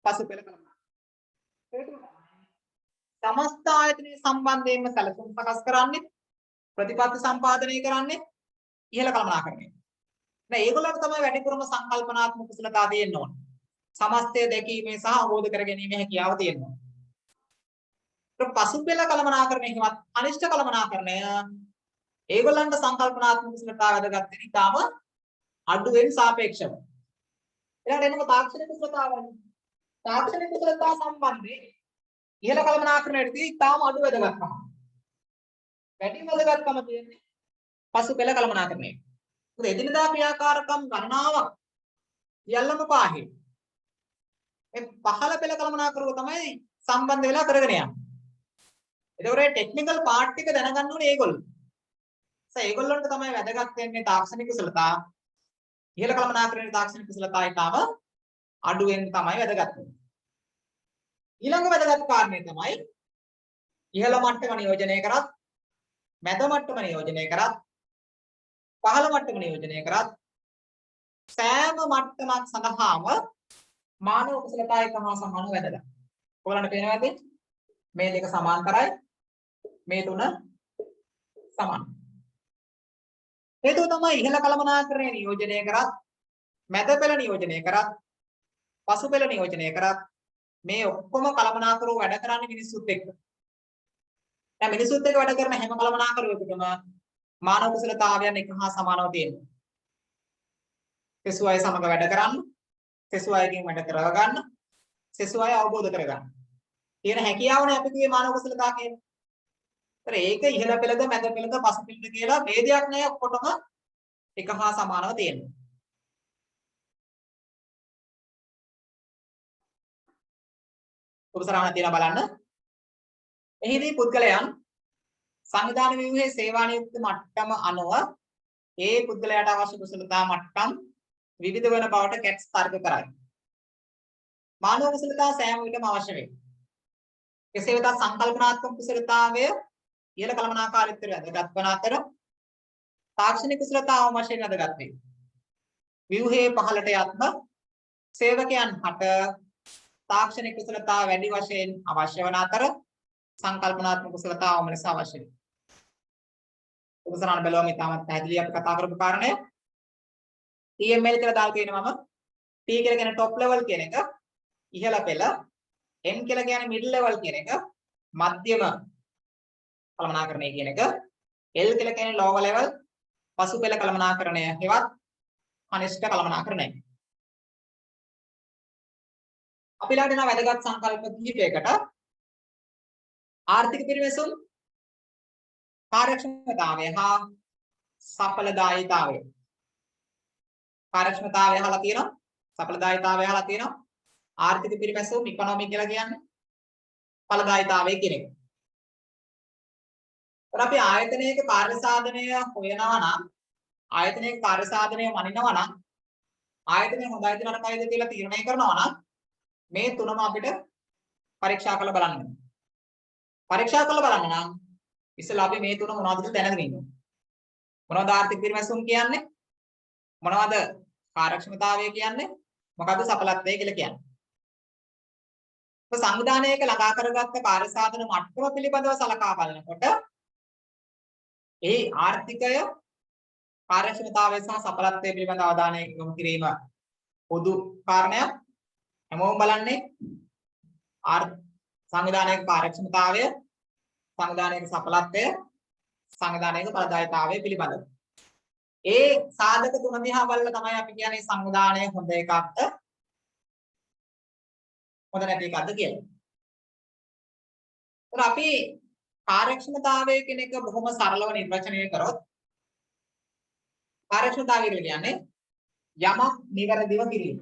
පසු පෙළ කළමනාකරණය. සමස්ත ආයතනයේ සම්බන්ධයෙන්ම සැලසුම් සකස් කරන්නේ ප්‍රතිපත්ති සම්පාදනය කරන්නේ ඉහළ කළමනාකරණය. දැන් ඒගොල්ලන්ට තමයි වැඩිපුරම සංකල්පනාත්මක කුසලතා දෙන්න ඕනේ. සමස්තය දැකීමේ සහ අවබෝධ කර ගැනීමේ හැකියාව තියෙනවා. පසු පෙළ කළමනාකරණයකවත් අනිෂ්ඨ කළමනාකරණය ඒගොල්ලන්ට සංකල්පනාත්මක කුසලතාව වැදගත් වෙන ඉතාම අඩුවෙන් සාපේක්ෂව. ඊළඟට එනකොට තාක්ෂණික කුසලතාව. තාක්ෂණික කුසලතාව සම්බන්ධයෙන් ඉහළ කළමනාකරණයේදී ඉතාම අඩු වැදගත්කම. වැඩිම වැදගත්කම තියෙන්නේ පසු පෙළ කළමනාකරණයේ. මොකද එදිනදා ක්‍රියාකාරකම් ගණනාවක් සියල්ලම පාහේ. මේ පහළ පෙළ කළමනාකරුව තමයි සම්බන්ධ වෙලා කරගෙන යන්නේ. ඒකෝරේ ටෙක්නිකල් පාර්ට් එක දැනගන්න ඕනේ ඒගොල්ලෝ. ඒගොල්ලන්ට තමයි වැදගත් වෙන්නේ තාක්ෂණික කුසලතා. ඉහළ කළමනාකරණයේ තාක්ෂණික කුසලතා ඊටම අඩුවෙන් තමයි වැදගත් වෙන්නේ. ඊළඟ වැදගත් කාරණේ තමයි ඉහළ මට්ටම නියෝජනය කරත්, මැද මට්ටම නියෝජනය කරත්, පහළ මට්ටම නියෝජනය කරත් සෑම මට්ටමක් සඳහාම මානව කුසලතා එකම සමානව වැදගත්. ඔයාලන්ට පේනවද? මේ දෙක සමාන්තරයි, මේ තුන සමානයි. හේතුව තමයි ඉහළ කළමනාකරණය නියෝජනය කරත්, මැද පෙළ නියෝජනය කරත්, පසු පෙළ නියෝජනය කරත් මේ ඔක්කොම කළමනාකරුවෝ වැඩ කරන්නේ මිනිස්සුත් එක්ක. දැන් මිනිස්සුත් එක්ක වැඩ කරන හැම කළමනාකරුවෙකුටම මානව කුසලතාවයන් එක හා සමානව තියෙනවා. සෙසු අය සමග වැඩ කරන්න, සෙසු අයගෙන් වැඩ කරව ගන්න, සෙසු අය අවබෝධ කරගන්න. කියන හැකියාවනේ අපි කියේ මානව කුසලතා කියන්නේ. ඒතර ඒක ඉහළ පෙළද මැද පෙළද පසු පෙළද කියලා ભેදයක් නැහැ, ඔක්කොටම එක හා සමානව තියෙනවා. උපසරණ තියලා බලන්න. එහිදී පුද්ගලයන් සංවිධාන ව්‍යුහයේ සේවා නියුක්ත මට්ටම අනුව ඒ පුද්ගලයාට අවශ්‍ය කුසලතා මට්ටම් විවිධ වන බවට කැට්ස් තර්ක කරයි. මානව කුසලතා සෑම විටම අවශ්‍ය වේ. කෙසේ වෙතත් සංකල්පනාත්මක කුසලතාවය ඉහළ කළමනාකාරීත්වය වැදගත් වන අතර තාක්ෂණික කුසලතාව වශයෙන් වැදගත් වේ. ව්‍යුහයේ පහළට යත්ම සේවකයන් හට තාක්ෂණික කුසලතාව වැඩි වශයෙන් අවශ්‍ය වන අතර සංකල්පනාත්මක කුසලතාවම ලෙස අවශ්‍ය වේ. උපසරණ බැලුවම ඉතාමත් පැහැදිලි අපි කතා කරපු කාරණය. TML කියලා දාලා තියෙනවා මම. T කියලා කියන්නේ top level කියන එක, ඉහළ පෙළ. M කියලා කියන්නේ middle level කියන එක, මධ්‍යම කළමනාකරණය කියන එක. L කියලා කියන්නේ lower level, පසු පෙළ කළමනාකරණය හෙවත් කනිෂ්ඨ කළමනාකරණය. අපි ළඟ තියෙන වැදගත් සංකල්ප කිහිපයකට ආර්ථික පිරිමැසුම්, කාර්යක්ෂමතාවය හා සඵලදායීතාවය. කාර්යක්ෂමතාවය අහලා තියෙනවා, සඵලදායීතාවය අහලා තියෙනවා. ආර්ථික පිරිමැසුම් ඉකොනොමි කියලා කියන්නේ ඵලදායීතාවය කියන එක. ඒත් අපි ආයතනයක කාර්ය සාධනය හොයනවා නම්, ආයතනයක කාර්ය සාධනය මනිනවා නම්, ආයතනය හොඳයිද නරකයිද කියලා තීරණය කරනවා නම් මේ තුනම අපිට පරීක්ෂා කරලා බලන්න ඕනේ. පරීක්ෂා කරලා බලන්න නම් ඉස්සෙල්ලා අපි මේ තුන මොනවද කියලා දැනගෙන ඉන්න ඕනේ. මොනවද ආර්ථික පිරිමැසුම් කියන්නේ? මොනවද කාර්යක්ෂමතාවය කියන්නේ? මොකද්ද සඵලත්වය කියලා කියන්නේ? සංවිධානයක ළඟා කරගත්ත කාර්ය සාධන මට්ටම පිළිබඳව සලකා බලනකොට ඒ ආර්ථිකය, කාර්යක්ෂමතාවය සහ සඵලත්වය පිළිබඳ අවධානය යොමු කිරීම පොදු කාරණයක්. හැමෝම බලන්නේ සංවිධානයක කාර්යක්ෂමතාවය, සංවිධානයක සඵලත්වය, සංවිධානයක ඵලදායීතාවය පිළිබඳව. ඒ සාධක තුන දිහා බලලා තමයි අපි කියන්නේ සංවිධානය හොඳ එකක්ද හොඳ නැති එකක්ද කියලා. ඒත් අපි කාර්යක්ෂමතාවය කියන එක බොහොම සරලව නිර්වචනය කරොත් කාර්යක්ෂමතාවය කියන්නේ යමක් නිවැරදිව කිරීම.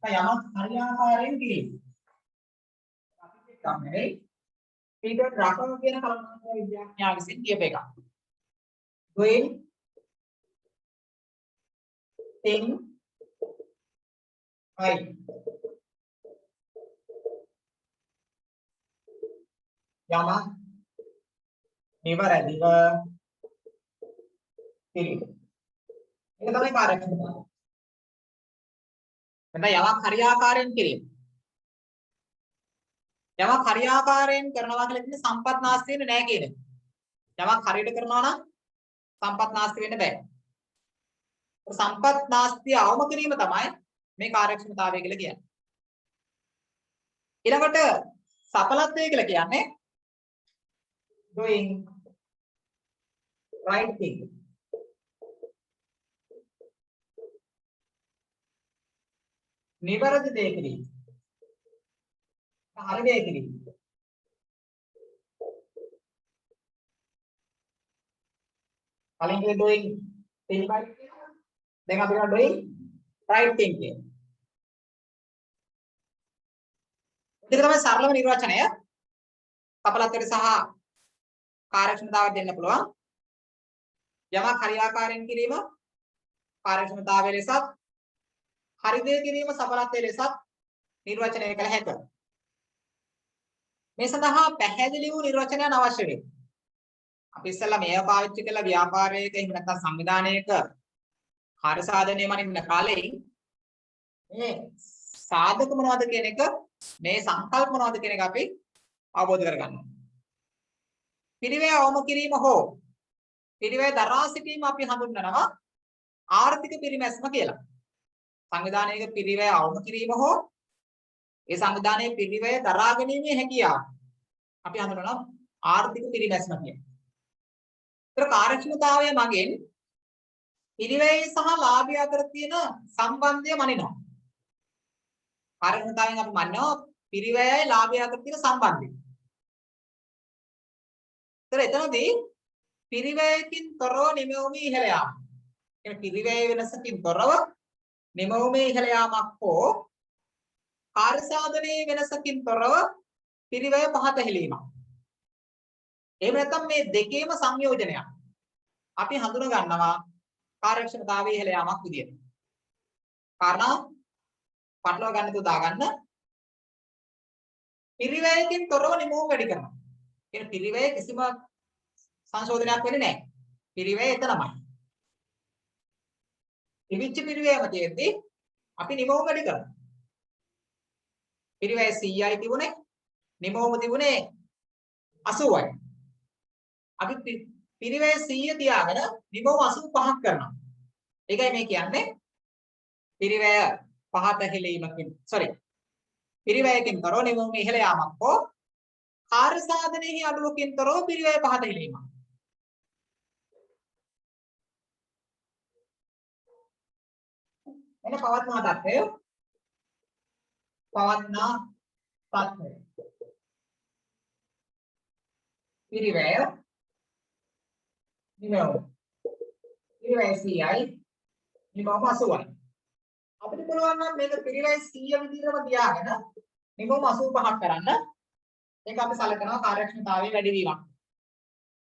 යමක් හරියාකාරයෙන් කිරීම. අපි කියන්නේ පීටර් ඩ්‍රකර් කියන කළමනාකරණ විද්‍යාඥයා විසින් කියප එකක්. doing thing right. යමක් නිවැරදිව කිරීම. ඒක තමයි කාර්යක්ෂමතාවය. නැත්නම් යමක් හරියාකාරයෙන් කිරීම. යමක් හරියාකාරයෙන් කරනවා කියලා කියන්නේ සම්පත් නාස්ති වෙන්නේ නැහැ කියන එක. යමක් හරියට කරනවා නම් සම්පත් නාස්ති වෙන්න බෑ. සම්පත් නාස්තිය අවම කිරීම තමයි මේ කාර්යක්ෂමතාවය කියලා කියන්නේ. ඊළඟට සඵලත්වය කියලා කියන්නේ doing right thing. නිවැරදි දේ කිරීම. හරි දේ කිරීම. කලින් කිව්වේ doing thing right කියලා. දැන් අපි කරා doing right thing කියන. ඒක තමයි සරලම නිර්වචනය. සඵලත්වයට සහ කාර්යක්ෂමතාවට දෙන්න පුළුවන්. යමක් හරියාකාරයෙන් කිරීම කාර්යක්ෂමතාවය ලෙසත්, හරි දේ කිරීම සඵලත්වයේ ලෙසත් නිර්වචනය කළ හැකියි. මේ සඳහා පැහැදිලි වූ නිර්වචනයක් අවශ්‍ය වේ. අපි ඉස්සෙල්ලා මේව පාවිච්චි කළ ව්‍යාපාරයක එහෙම නැත්නම් සංවිධානයක කාර්ය සාධනය මනින්න කාලේ මේ සාධක මොනවද කියන එක, මේ සංකල්ප මොනවද කියන එක අපි අවබෝධ කරගන්න ඕනේ. පිරිවැය අවම කිරීම හෝ පිරිවැය දරා සිටීම අපි හඳුන්වනවා ආර්ථික පිරිමැස්ම කියලා. සංවිධානයක පිරිවැය අවම කිරීම හෝ ඒ සංවිධානයේ පිරිවැය දරා ගැනීමේ හැකියාව අපි හඳුන්වනවා ආර්ථික පිරිමැස්ම කියලා. ඒතර කාර්යක්ෂමතාවය මගින් පිරිවැය සහ ලාභය අතර තියෙන සම්බන්ධය මනිනවා. කාර්යක්ෂමතාවයෙන් අපි මනිනවා පිරිවැයයි ලාභය අතර තියෙන සම්බන්ධය. එතනදී පිරිවැයකින් තොරව නිමවුමේ ඉහළ යාම. ඒ පිරිවැය වෙනසකින් තොරව නිමවුමේ ඉහළ යාමක් හෝ කාර්ය සාධනයේ වෙනසකින් තොරව පිරිවැය පහත හෙලීමක්. එහෙම නැත්නම් මේ දෙකේම සංයෝජනයක්. අපි හඳුන ගන්නවා කාර්යක්ෂමතාවයේ ඉහළ යාමක් විදියට. කාරණා පටලවා ගන්න තු දාගන්න. පිරිවැයකින් තොරව නිමවුම වැඩි කරනවා. කියන පිරිවැය කිසිම සංශෝධනයක් වෙන්නේ නැහැ. පිරිවැය එතනමයි. ඉවිච්ච පිරිවැයම තියෙද්දි අපි නිමවුම වැඩි කරනවා. පිරිවැය 100යි තිබුණේ නිමවුම තිබුණේ 80යි. අපි පිරිවැය 100 තියාගෙන නිමවුම 85ක් කරනවා. ඒකයි මේ කියන්නේ පිරිවැය පහත හෙලීමකින් පිරිවැයකින් තොරව නිමවුම ඉහළ යාමක් හෝ කාර්ය සාධනයේ අඩුවකින් තොරව පිරිවැය පහත හෙලීමක්. එන පවත්නා තත්ත්වය පිරිවැය නිමවුම පිරිවැය 100යි නිමවුම 80යි. අපිට පුළුවන් නම් මේක පිරිවැය 100 විදිහටම තියාගෙන නිමවුම 85ක් කරන්න. ඒක අපි සලකනවා කාර්යක්ෂමතාවයේ වැඩි වීමක්.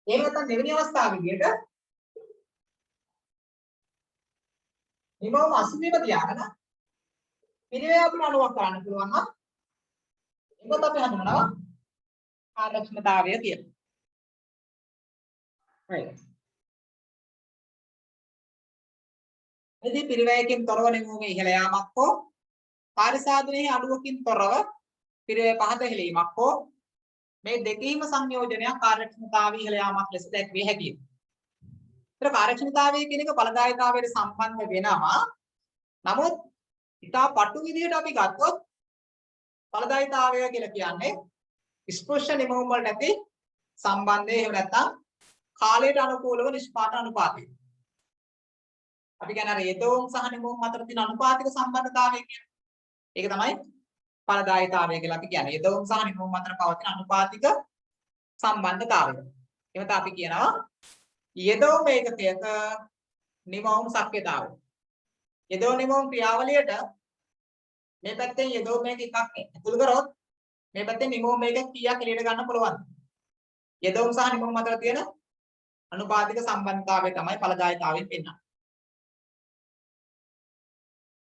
එහෙම නැත්නම් දෙවෙනි අවස්ථාව විදිහට නිමවුම 80ම තියාගෙන පිරිවැය අපිට 90ක් කරන්න පුළුවන් නම් ඒකත් අපි හඳුනනවා කාර්යක්ෂමතාවය කියලා. right. එදී පිරිවැයකින් තොරව නිමවුමේ ඉහළ යාමක් හෝ කාර්ය සාධනයේ අඩුවකින් තොරව පිරිවැය පහත හෙලීමක් හෝ මේ දෙකීම සංයෝජනයක් කාර්යක්ෂමතාවයේ ඉහළ යාමක් ලෙස දැක්විය හැකියි. ඒතර කාර්යක්ෂමතාවය කියන එක ඵලදායීතාවයට සම්බන්ධ වෙනවා. නමුත් ඊටා පටු විදිහට අපි ගත්තොත් ඵලදායීතාවය කියලා කියන්නේ ස්පර්ශ නිමවුම් වලට ඇති සම්බන්ධය. එහෙම නැත්නම් කාලයට අනුකූලව නිෂ්පාදන අනුපාතය. අපි කියන්නේ අර යෙදවුම් සහ නිමවුම් අතර තියෙන අනුපාතික සම්බන්ධතාවය කියන්නේ. ඒක තමයි ඵලදායීතාවය කියලා අපි කියන්නේ. යෙදවුම් සහ නිමවුම් අතර පවතින අනුපාතික සම්බන්ධතාවය. එහෙම අපි කියනවා යෙදවුම් ඒකකයක නිමවුම් ශක්්‍යතාවය. යෙදවුම් නිමවුම් ක්‍රියාවලියට මේ පැත්තෙන් යෙදවුම් මේක එකක් ඇතුළු කරොත් මේ පැත්තෙන් නිමවුම් මේක කීයක් එළියට ගන්න පුළුවන්ද? යෙදවුම් සහ නිමවුම් අතර තියෙන අනුපාතික සම්බන්ධතාවය තමයි ඵලදායීතාවයෙන් පෙන්නන්නේ.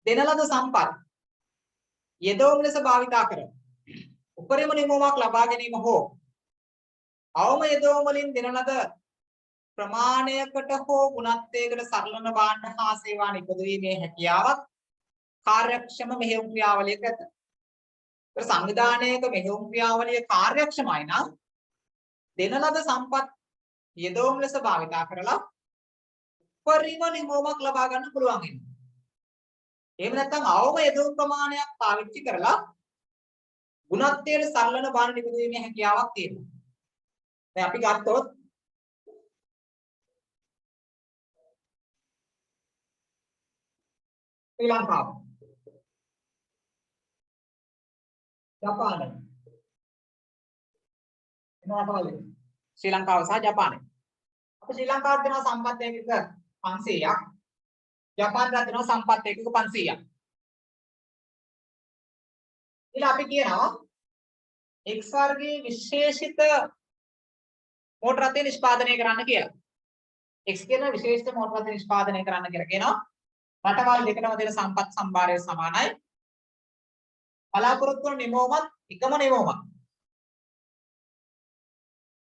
දෙන ලද සම්පත් යෙදවුම් ලෙස භාවිතා කර උපරිම නිමවුමක් ලබා ගැනීම හෝ අවම යෙදවුම් වලින් දෙන ලද ප්‍රමාණයකට හෝ ගුණත්වයකට සරලන භාණ්ඩ හා සේවා නිපදවීමේ හැකියාවක් කාර්යක්ෂම මෙහෙයුම් ක්‍රියාවලියක ඇත. ඒ සංවිධානයක මෙහෙයුම් ක්‍රියාවලිය කාර්යක්ෂමයි නම් දෙන ලද සම්පත් යෙදවුම් ලෙස භාවිතා කරලා උපරිම නිමවුමක් ලබා ගන්න පුළුවන් වෙනවා. එහෙම නැත්නම් අවම යෙදවුම් ප්‍රමාණයක් පාවිච්චි කරලා ගුණත්වයට සරලන භාණ්ඩ නිපදවීමේ හැකියාවක් තියෙනවා. දැන් අපි ගත්තොත් ශ්‍රී ලංකාව, ජපානය, මොනවද ශ්‍රී ලංකාව සහ ජපානය. අපි ශ්‍රී ලංකාවට දෙනවා සම්පත් ඒකක 500ක්, ජපානයට දෙනවා සම්පත් ඒකක 500ක්. ඊළඟ අපි කියනවා X වර්ගයේ විශේෂිත මෝටර රථය නිෂ්පාදනය කරන්න කියලා. X කියන විශේෂිත මෝටර රථය නිෂ්පාදනය කරන්න කියලා කියනවා. රටවල් දෙකටම දෙන සම්පත් සම්භාරය සමානයි. බලාපොරොත්තු වන නිමවුමත් එකම නිමවුමක්.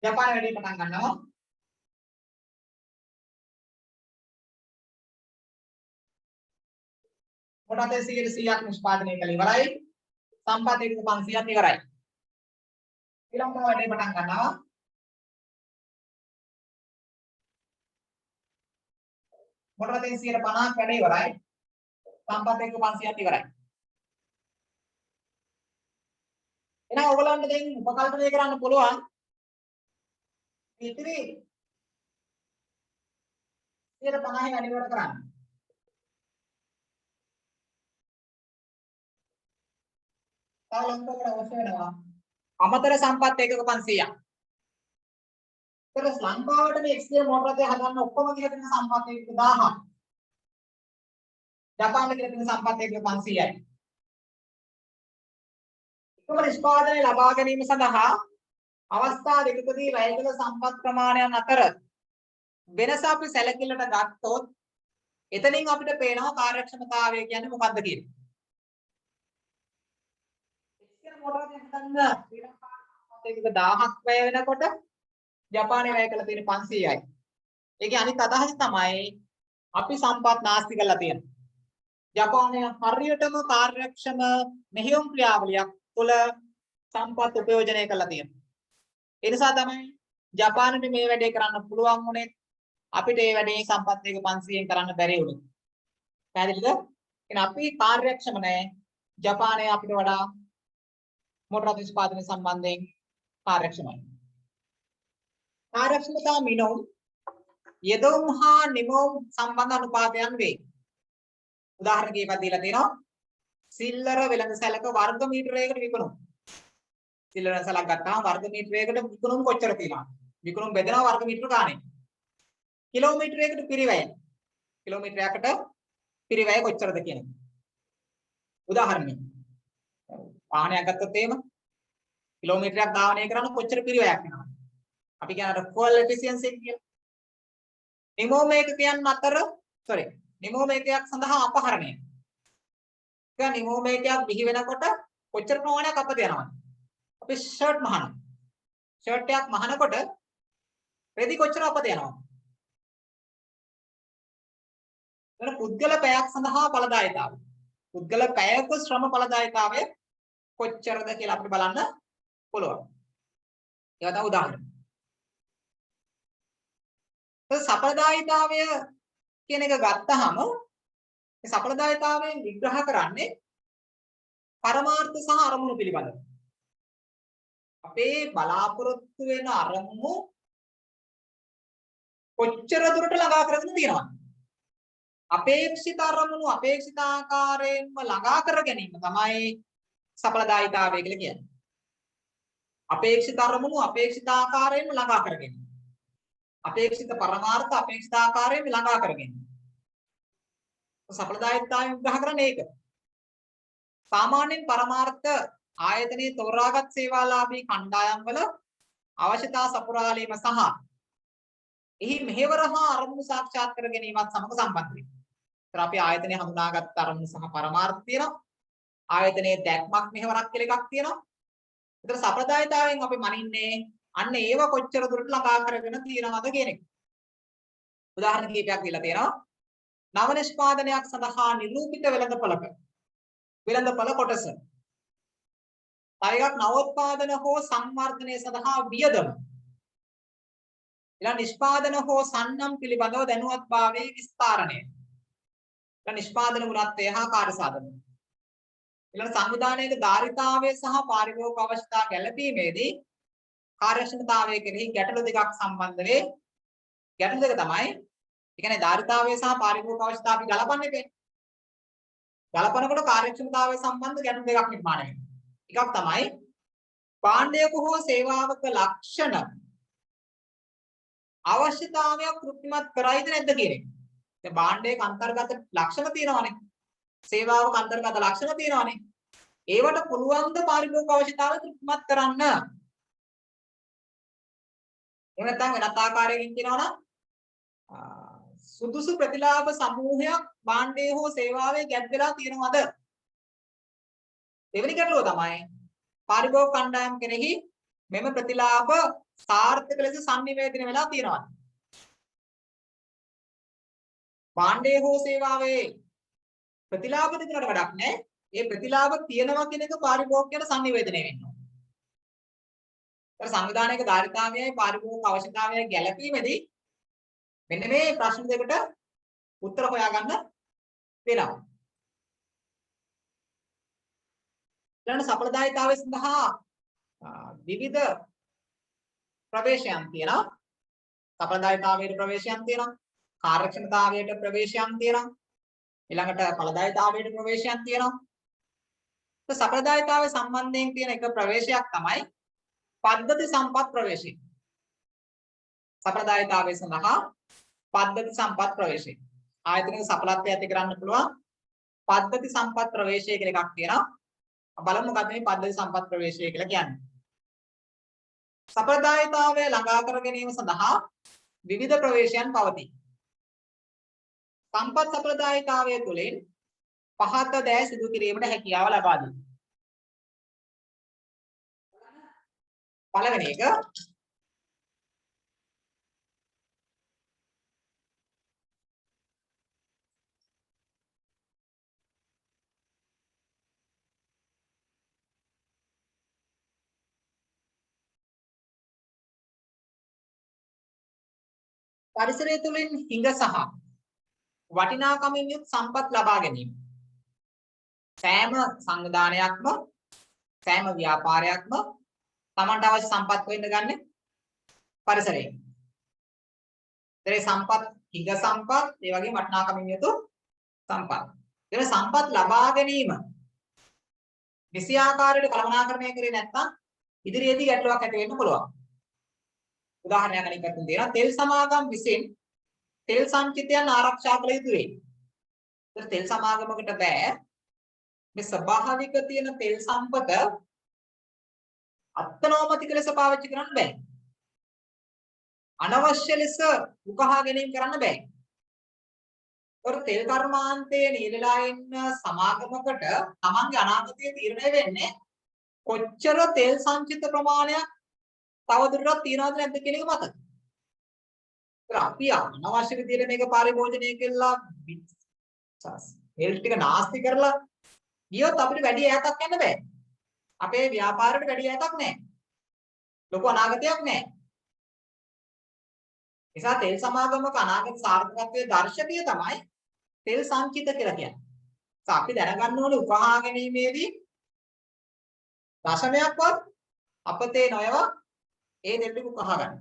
ජපානය වැඩි පටන් ගන්නවා. මෝටර රථය 100ක් නිෂ්පාදනය කළ ඉවරයි. සම්පත් ඒකක 500ක් ඉවරයි. ඊළඟට වැඩි පටන් ගන්නවා. මෝටර රථයෙන් 150ක් වැඩ ඉවරයි. සම්පත් එක්ක 500ක් ඉවරයි. එහෙනම් ඔයගලන්ට දැන් උපකල්පනය කරන්න පුළුවන් ඉතිරි 150 වැඩිවට කරන්න. තව ලොකුකට අවශ්‍ය වෙනවා. අමතර සම්පත් ඒකක 500ක්. ඒක ලංකාවට මේ XL මෝටර රථය හදන්න ඔක්කොම කියලා තියෙන සම්පත් ඒකක 1000ක්. ජපානයේ කියලා තියෙන සම්පත් ඒකක 500යි. එකම නිෂ්පාදනය ලබා ගැනීම සඳහා අවස්ථා දෙකකදී වැය කළ සම්පත් ප්‍රමාණයන් අතර වෙනස අපි සැලකිල්ලට ගත්තොත් එතනින් අපිට පේනවා කාර්යක්ෂමතාවය කියන්නේ මොකක්ද කියන්නේ. එක්සෙල් මොඩල් එක හදන්න ඒක 1000ක් වැය වෙනකොට ජපානයේ වැය කළ තියෙන 500යි. ඒකේ අනිත් අදහස තමයි අපි සම්පත් නාස්ති කරලා තියෙනවා. ජපානය හරියටම කාර්යක්ෂම මෙහෙයුම් ක්‍රියාවලියක් තුළ සම්පත් උපයෝජනය කරලා තියෙනවා. ඒ නිසා තමයි ජපානයේ මේ වැඩේ කරන්න පුළුවන් වුණේ. අපිට මේ වැඩේ සම්පත් එක 500ෙන් කරන්න බැරි වුණේ. පැහැදිලිද? එහෙනම් අපි කාර්යක්ෂම නැහැ. ජපානය අපිට වඩා මොටර නිෂ්පාදනය සම්බන්ධයෙන් කාර්යක්ෂමයි. කාර්යක්ෂමතා මිනෝම් යෙදවුම් හා නිමවුම් සම්බන්ධ අනුපාතයන් වේ. උදාහරණ කීපයක් දීලා තියෙනවා. සිල්ලර වෙළඳ සැලක වර්ග මීටරයකට විකුණුම්. සිල්ලර සැලක් ගත්තාම වර්ග මීටරයකට විකුණුම් කොච්චර තියෙනවද? විකුණුම් බෙදනවා වර්ග මීටර ගානේ. කිලෝමීටරයකට පිරිවැය. කිලෝමීටරයකට පිරිවැය කොච්චරද කියන එක. උදාහරණයක්. වාහනයක් ගත්තොත් එහෙම කිලෝමීටරයක් ධාවනය කරන කොච්චර පිරිවැයක් වෙනවද? අපි කියන අර fuel efficiency කියලා. නිමෝමේකකයන් අතර නිමෝමේකයක් සඳහා අපහරණය. දැන් නිමෝමේකයක් බිහි වෙනකොට කොච්චර ප්‍රමාණයක් අපද යනවද? අපි ෂර්ට් මහනවා. ෂර්ට් එකක් මහනකොට රෙදි කොච්චර අපද යනවද? එතන පුද්ගල පැයක් සඳහා ඵලදායීතාවය. පුද්ගල පැයක ශ්‍රම ඵලදායීතාවය කොච්චරද කියලා අපිට බලන්න පුළුවන්. ඒවා තමයි උදාහරණ. සඵලදායීතාවය කියන එක ගත්තාම මේ සඵලදායීතාවයෙන් විග්‍රහ කරන්නේ පරමාර්ථ සහ අරමුණු පිළිබඳව. අපේ බලාපොරොත්තු වෙන අරමුණු කොච්චර දුරට ළඟා කරගෙන තියෙනවද? අපේක්ෂිත අරමුණු අපේක්ෂිත ආකාරයෙන්ම ළඟා කර ගැනීම තමයි සඵලදායීතාවය කියලා කියන්නේ. අපේක්ෂිත අරමුණු අපේක්ෂිත ආකාරයෙන්ම ළඟා කර ගැනීම. අපේක්ෂිත පරමාර්ථ අපේක්ෂිත ආකාරයෙන් ළඟා කර ගැනීම. සඵලදායීතාවය විග්‍රහ කරන්නේ ඒක. සාමාන්‍යයෙන් පරමාර්ථ ආයතනයේ තෝරාගත් සේවාලාභී කණ්ඩායම් වල අවශ්‍යතා සපුරාලීම සහ එහි මෙහෙවර හා අරමුණු සාක්ෂාත් කර ගැනීමත් සමග සම්බන්ධ වෙනවා. ඒතර අපි ආයතනයේ හඳුනාගත් අරමුණු සහ පරමාර්ථ තියෙනවා. ආයතනයේ දැක්මක් මෙහෙවරක් කියලා එකක් තියෙනවා. ඒතර සඵලදායීතාවයෙන් අපි මනින්නේ අන්න ඒව කොච්චර දුරට ළඟා කරගෙන තියෙනවද කියන එක. උදාහරණ කීපයක් දීලා තියෙනවා. නව නිෂ්පාදනයක් සඳහා නිරූපිත වෙළඳපළ කොටස. තව එකක් නවෝත්පාදන හෝ සංවර්ධනය සඳහා වියදම. ඊළඟ නිෂ්පාදන හෝ සන්නම් පිළිබඳව දැනුවත්භාවයේ විස්තරණය. ඊළඟ නිෂ්පාදන මුලත්වය හා කාර්යසාධන. ඊළඟ සංවිධානයේක ධාරිතාවය සහ පාරිභෝගික අවශ්‍යතා ගැළපීමේදී කාර්යක්ෂමතාවය කෙරෙහි ගැටලු දෙකක් සම්බන්ධ වේ. ගැටලු දෙක තමයි ඒ කියන්නේ ධාරිතාවය සහ පාරිභෝගික අවශ්‍යතා අපි ගලපන්නේ. ගලපනකොට කාර්යක්ෂමතාවය සම්බන්ධ ගැටලු දෙකක් නිර්මාණය වෙනවා. එකක් තමයි භාණ්ඩයක හෝ සේවාවක ලක්ෂණ අවශ්‍යතාවයක් තෘප්තිමත් කරයිද නැද්ද කියන එක. දැන් භාණ්ඩයක අන්තර්ගත ලක්ෂණ තියෙනවානේ. සේවාවක අන්තර්ගත ලක්ෂණ තියෙනවානේ. ඒවට පුළුවන් ද පාරිභෝගික අවශ්‍යතාවය තෘප්තිමත් කරන්න? එහෙම නැත්නම් වෙනත් ආකාරයකින් කියනවා නම් සුදුසු ප්‍රතිලාභ සමූහයක් භාණ්ඩයේ හෝ සේවාවේ ගැබ් වෙලා තියෙනවද? දෙවෙනි ගැටලුව තමයි පාරිභෝගික කණ්ඩායම් කෙරෙහි මෙම ප්‍රතිලාභ සාර්ථක ලෙස සංනිවේදනය වෙලා තියෙනවද? භාණ්ඩයේ හෝ සේවාවේ ප්‍රතිලාභ දෙකකට වැඩක් නැහැ. ඒ ප්‍රතිලාභ තියෙනවා කියන එක පාරිභෝගිකයට සංනිවේදනය වෙන්න ඕන. ඒතර සංවිධානයක ධාරිතාවයයි පාරිභෝගික අවශ්‍යතාවයයි ගැළපීමේදී මෙන්න මේ ප්‍රශ්න දෙකට උත්තර හොයාගන්න වෙනවා. ඊළඟ සඵලදායීතාවය සඳහා විවිධ ප්‍රවේශයන් තියෙනවා. සඵලදායීතාවයේ ප්‍රවේශයන් තියෙනවා. කාර්යක්ෂමතාවයට ප්‍රවේශයන් තියෙනවා. ඊළඟට ඵලදායීතාවයට ප්‍රවේශයන් තියෙනවා. તો සඵලදායීතාවය සම්බන්ධයෙන් තියෙන එක ප්‍රවේශයක් තමයි පද්ධති සම්පත් ප්‍රවේශය. සඵලදායීතාවය සඳහා පද්ධති සම්පත් ප්‍රවේශය. ආයතනික සඵලත්වය ඇති කරන්න පුළුවන් පද්ධති සම්පත් ප්‍රවේශය කියලා එකක් තියෙනවා. බලමු මොකක්ද මේ පද්ධති සම්පත් ප්‍රවේශය කියලා කියන්නේ. සඵලදායීතාවය ළඟා කර ගැනීම සඳහා විවිධ ප්‍රවේශයන් පවතී. සම්පත් සඵලදායීතාවය තුළින් පහත දෑ සිදු කිරීමට හැකියාව ලබා දී. පළවෙනි එක පරිසරය තුළින් හිඟ සහ වටිනාකමින් යුත් සම්පත් ලබා ගැනීම. සෑම සංවිධානයක්ම සෑම ව්‍යාපාරයක්ම තමන්ට අවශ්‍ය සම්පත් වෙන්න ගන්න පරිසරයෙන්. ඒ සම්පත් හිඟ සම්පත් ඒ වගේම වටිනාකමින් යුතු සම්පත්. ඒ සම්පත් ලබා ගැනීම නිසි ආකාරයට කළමනාකරණය කරේ නැත්නම් ඉදිරියේදී ගැටලුවක් ඇති වෙන්න පුළුවන්. උදාහරණයක් අනිත් පැත්තෙන් දෙනවා තෙල් සමාගම් විසින් තෙල් සංචිතයන් ආරක්ෂා කළ යුතු වේ. තෙල් සමාගමකට බෑ මේ ස්වභාවික තියෙන තෙල් සම්පත අත්නෝමතික ලෙස පාවිච්චි කරන්න බෑ. අනවශ්‍ය ලෙස උකහා ගැනීම කරන්න බෑ. ඒතර තෙල් කර්මාන්තයේ නියැලලා ඉන්න සමාගමකට තමන්ගේ අනාගතය තීරණය වෙන්නේ කොච්චර තෙල් සංචිත ප්‍රමාණයක් තවදුරටත් තියනවද නැද්ද කියන එක මත. ඒතර අපි අනවශ්‍ය විදිහට මේක පරිභෝජනය කළා තෙල් ටික නාස්ති කරලා ගියොත් අපිට වැඩි ඈතක් යන්න බෑ. අපේ ව්‍යාපාරයට වැඩි ඈතක් නැහැ. ලොකු අනාගතයක් නැහැ. නිසා තෙල් සමාගමක අනාගත සාර්ථකත්වයේ දර්ශකය තමයි තෙල් සංචිත කියලා කියන්නේ. අපි දැනගන්න ඕනේ උපහා ගැනීමේදී දශමයක්වත් අපතේ නොයව ඒ දෙල් ටික උකහා ගන්න.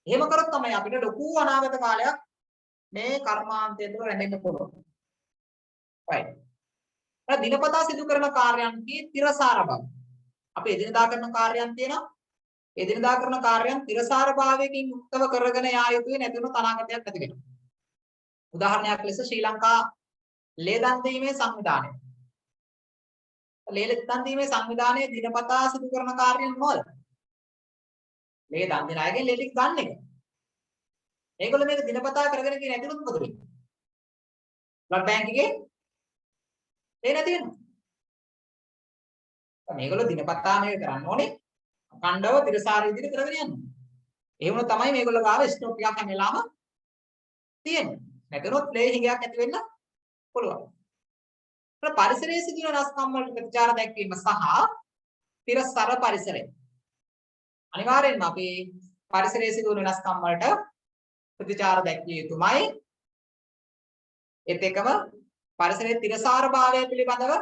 එහෙම කරොත් තමයි අපිට ලොකු අනාගත කාලයක් මේ කර්මාන්තය තුළ රැඳෙන්න පුළුවන්. right. දිනපතා සිදු කරන කාර්යයන්හි තිරසාර බව. අපි එදිනදා කරන කාර්යයන් තියෙනවා. එදිනදා කරන කාර්යයන් තිරසාර භාවයකින් යුක්තව කරගෙන යා යුතුයි නැතිනම් අනාගතයක් ඇති වෙනවා. උදාහරණයක් ලෙස ශ්‍රී ලංකා ලේදන් දීමේ සංවිධානය. ලේදන් දීමේ සංවිධානයේ දිනපතා සිදු කරන කාර්යයන් මොකද? ලේදන් දෙන අයගෙන් ලේ ටික ගන්න එක. මේගොල්ලෝ මේක දිනපතා කරගෙන ගියේ නැතිනම් මොකද වෙන්නේ? බ්ලඩ් බැංක් එකේ ලේ නැති වෙනවා. මේගොල්ලෝ දිනපතා මේක කරන්න ඕනේ. අඛණ්ඩව තිරසාර විදිහට කරගෙන යන්න. ඒ වුණොත් තමයි මේගොල්ලෝ ගාව ස්ටොක් එකක් හැම වෙලාවම තියෙන්නේ. නැතනොත් ලේ හිඟයක් ඇති වෙන්න පුළුවන්. ඒත් පරිසරයේ සිදුවන රසකම් වලට ප්‍රතිචාර දැක්වීම සහ තිරසාර පරිසරය. අනිවාර්යෙන්ම අපි පරිසරයේ සිදුවන වෙනස්කම් වලට ප්‍රතිචාර දැක්විය යුතුමයි. ඒත් එකම පරිසරයේ තිරසාර භාවය පිළිබඳව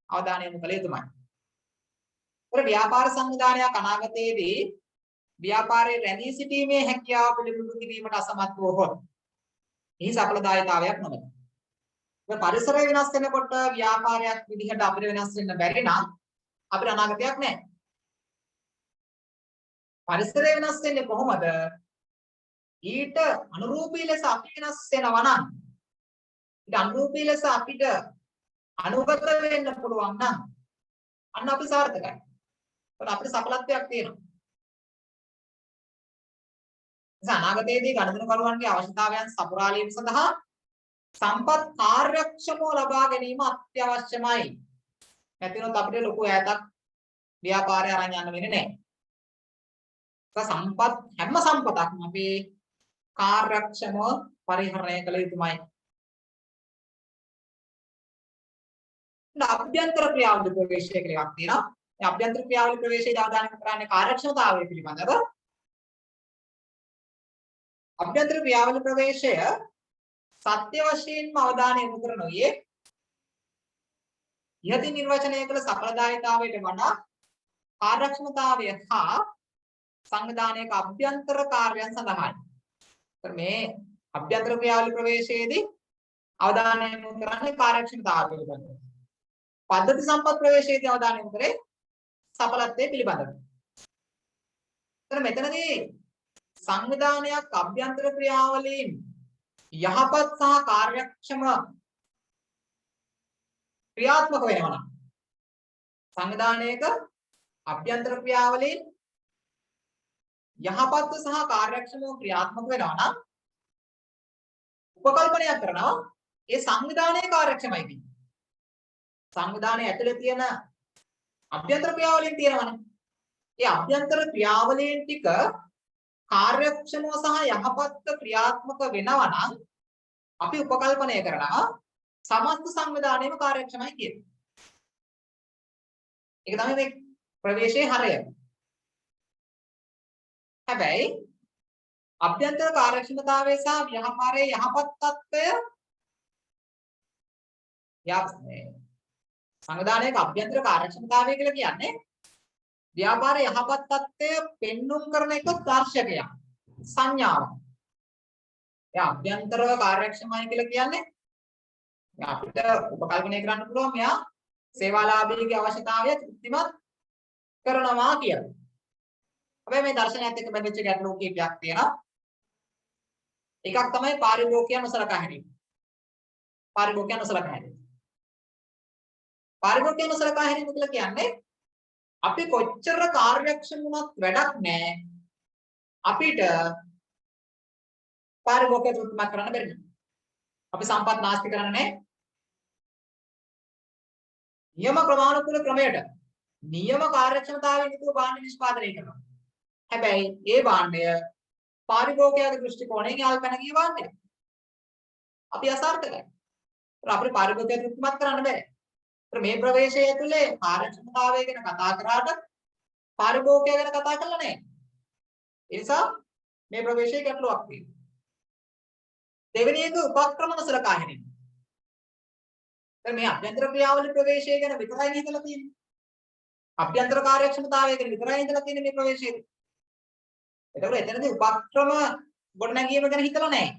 අවධානය යොමු කළ යුතුමයි. ව්‍යාපාර සංවිධානයක් අනාගතයේදී ව්‍යාපාරයේ රැඳී සිටීමේ හැකියාව පිළිබඳව කිරීමට අසමත් වූහොත් එහි සඵලදායීතාවයක් නොවේ. පරිසරය වෙනස් වෙනකොට ව්‍යාපාරයක් විදිහට අපිට වෙනස් වෙන්න බැරි නම් අපිට අනාගතයක් නැහැ. පරිසරය වෙනස් වෙන්නේ කොහොමද? ඊට අනුරූපී ලෙස අපි වෙනස් වෙනවා නම් ඊට අනුරූපී ලෙස අපිට අනුගත වෙන්න පුළුවන් නම් අන්න අපි සාර්ථකයි. අපිට සඵලත්වයක් තියෙනවා. නිසා අනාගතයේදී ගණදෙනු කරුවන්ගේ අවශ්‍යතාවයන් සපුරාලීම සඳහා සම්පත් කාර්යක්ෂමව ලබා ගැනීම අත්‍යවශ්‍යමයි. නැතිනොත් අපිට ලොකු ඈතක් ව්‍යාපාරය අරන් යන්න වෙන්නේ නැහැ. සම්පත් හැම සම්පතක්ම අපි කාර්යක්ෂමව පරිහරණය කළ යුතුමයි. අභ්‍යන්තර ක්‍රියාවල ප්‍රවේශය කියලා එකක් තියෙනවා. මේ අභ්‍යන්තර ක්‍රියාවල ප්‍රවේශයේ අවධානය කරන්නේ කාර්යක්ෂමතාවය පිළිබඳව. අභ්‍යන්තර ක්‍රියාවල ප්‍රවේශය සත්‍ය වශයෙන්ම අවධානය යොමු කරනුයේ යටි නිර්වචනය කළ සඵලදායීතාවයට වඩා කාර්යක්ෂමතාවය හා සංවිධානයක අභ්‍යන්තර කාර්යයන් සඳහායි. මේ අභ්‍යන්තර ක්‍රියාවලිය ප්‍රවේශයේදී අවධානය යොමු කරන්නේ කාර්යක්ෂමතාවය පිළිබඳව. පද්ධති සම්පත් ප්‍රවේශයේදී අවධානය යොමු කරේ සඵලත්වයේ පිළිබඳව. එතන මෙතනදී සංවිධානයක් අභ්‍යන්තර ක්‍රියාවලීන් යහපත් සහ කාර්යක්ෂම ක්‍රියාත්මක වෙනවා නම් සංවිධානයක අභ්‍යන්තර ක්‍රියාවලීන් යහපත් සහ කාර්යක්ෂමව ක්‍රියාත්මක වෙනවා නම් උපකල්පනයක් කරනවා ඒ සංවිධානයේ කාර්යක්ෂමයි කියන්නේ. සංවිධානයේ ඇතුලේ තියෙන අභ්‍යන්තර ක්‍රියාවලීන් තියෙනවනේ. ඒ අභ්‍යන්තර ක්‍රියාවලීන් ටික කාර්යක්ෂමව සහ යහපත්ව ක්‍රියාත්මක වෙනවා නම් අපි උපකල්පනය කරනවා සමස්ත සංවිධානයේම කාර්යක්ෂමයි කියන්නේ. ඒක තමයි මේ ප්‍රවේශයේ හරය. හැබැයි අභ්‍යන්තර කාර්යක්ෂමතාවය සහ ව්‍යාපාරයේ යහපත් තත්ත්වය සංවිධානයක අභ්‍යන්තර කාර්යක්ෂමතාවය කියලා කියන්නේ ව්‍යාපාරයේ යහපත් තත්ත්වය පෙන්눔 කරන එක දර්ශකයක් සංඥාවක්. ඒ අභ්‍යන්තරව කාර්යක්ෂමයි කියලා කියන්නේ අපිට උපකල්පනය කරන්න පුළුවන් මෙයා සේවාලාභීගේ අවශ්‍යතාවය තෘප්තිමත් කරනවා කියලා. හැබැයි මේ දර්ශනයත් එක්ක බැඳිච්ච ගැටලු කීපයක් තියෙනවා. එකක් තමයි පාරිභෝගිකයන් නොසලකා හැරීම. පාරිභෝගිකයන් නොසලකා හැරීම. පාරිභෝගිකයන් නොසලකා හැරීම කියලා කියන්නේ අපි කොච්චර කාර්යක්ෂම වුණත් වැඩක් නැහැ. අපිට පාරිභෝගිකයන් තෘප්තිමත් කරන්න බැරි නේද? අපි සම්පත් නාස්ති කරන්නේ නැහැ. නියම ක්‍රමානුකූල ක්‍රමයට නියම කාර්යක්ෂමතාවයෙන් යුතුව භාණ්ඩ නිෂ්පාදනය කරනවා. හැබැයි ඒ භාණ්ඩය පාරිභෝගිකයාගේ දෘෂ්ටි කෝණයෙන් යාල්පැන ගිය භාණ්ඩයක්. අපි අසාර්ථකයි. අපිට පාරිභෝගිකයා තෘප්තිමත් කරන්න බෑ. මේ ප්‍රවේශය ඇතුලේ කාර්යක්ෂමතාවය ගැන කතා කරාට පාරිභෝගිකයා ගැන කතා කරලා නැහැ. ඒ නිසා මේ ප්‍රවේශයේ ගැටලුවක් තියෙනවා. දෙවෙනි එක උපක්‍රම නොසලකා හැරීම. දැන් මේ අභ්‍යන්තර ක්‍රියාවලිය ප්‍රවේශය ගැන විතරයි හිතලා තියෙන්නේ. අභ්‍යන්තර කාර්යක්ෂමතාවය ගැන විතරයි හිතලා තියෙන්නේ මේ ප්‍රවේශයේදී. එතකොට එතනදී උපක්‍රම ගොඩනැගීම ගැන හිතලා නැහැ.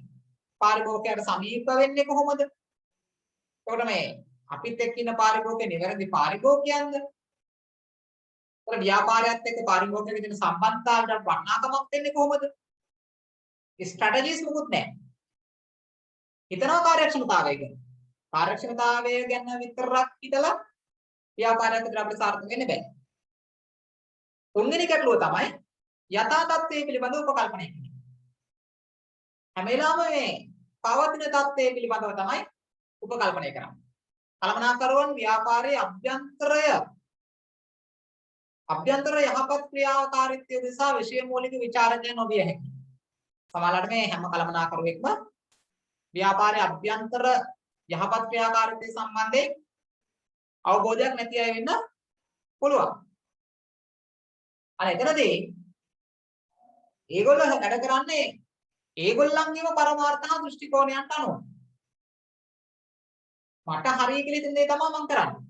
පාරිභෝගිකයාට සමීප වෙන්නේ කොහොමද? එතකොට මේ අපිත් එක්ක ඉන්න පාරිභෝගිකය නිවැරදි පාරිභෝගිකයන්ද? එතකොට ව්‍යාපාරයත් එක්ක පාරිභෝගිකයෙක් විදිහට සම්බන්ධතාවයට වටිනාකමක් දෙන්නේ කොහොමද? ස්ට්‍රැටජිස් මොකුත් නැහැ. හිතනවා කාර්යක්ෂමතාවය ගැන. කාර්යක්ෂමතාවය ගැන විතරක් හිතලා ව්‍යාපාරයක් විතර අපිට සාර්ථක වෙන්න බෑ. තුන්වෙනි ගැටලුව තමයි යථා තත්ත්වයේ පිළිබඳව උපකල්පනය කිරීම. හැම වෙලාවෙම මේ පවතින තත්ත්වයේ පිළිබඳව තමයි උපකල්පනය කරන්නේ. කළමනාකරුවන් ව්‍යාපාරයේ අභ්‍යන්තර යහපත් ක්‍රියාකාරීත්වය දෙසා විෂය මූලික විචාරණය නොවිය හැකියි. සමහරවිට මේ හැම කළමනාකරුවෙක්ම ව්‍යාපාරයේ අභ්‍යන්තර යහපත් ක්‍රියාකාරීත්වය සම්බන්ධයෙන් අවබෝධයක් නැති අය වෙන්න පුළුවන්. අනේ එතනදී ඒගොල්ලෝ වැඩ කරන්නේ ඒගොල්ලන්ගේම පරමාර්ථ හා දෘෂ්ටි කෝණයන්ට අනුව. මට හරිය කියලා හිතන දේ තමයි මම කරන්නේ.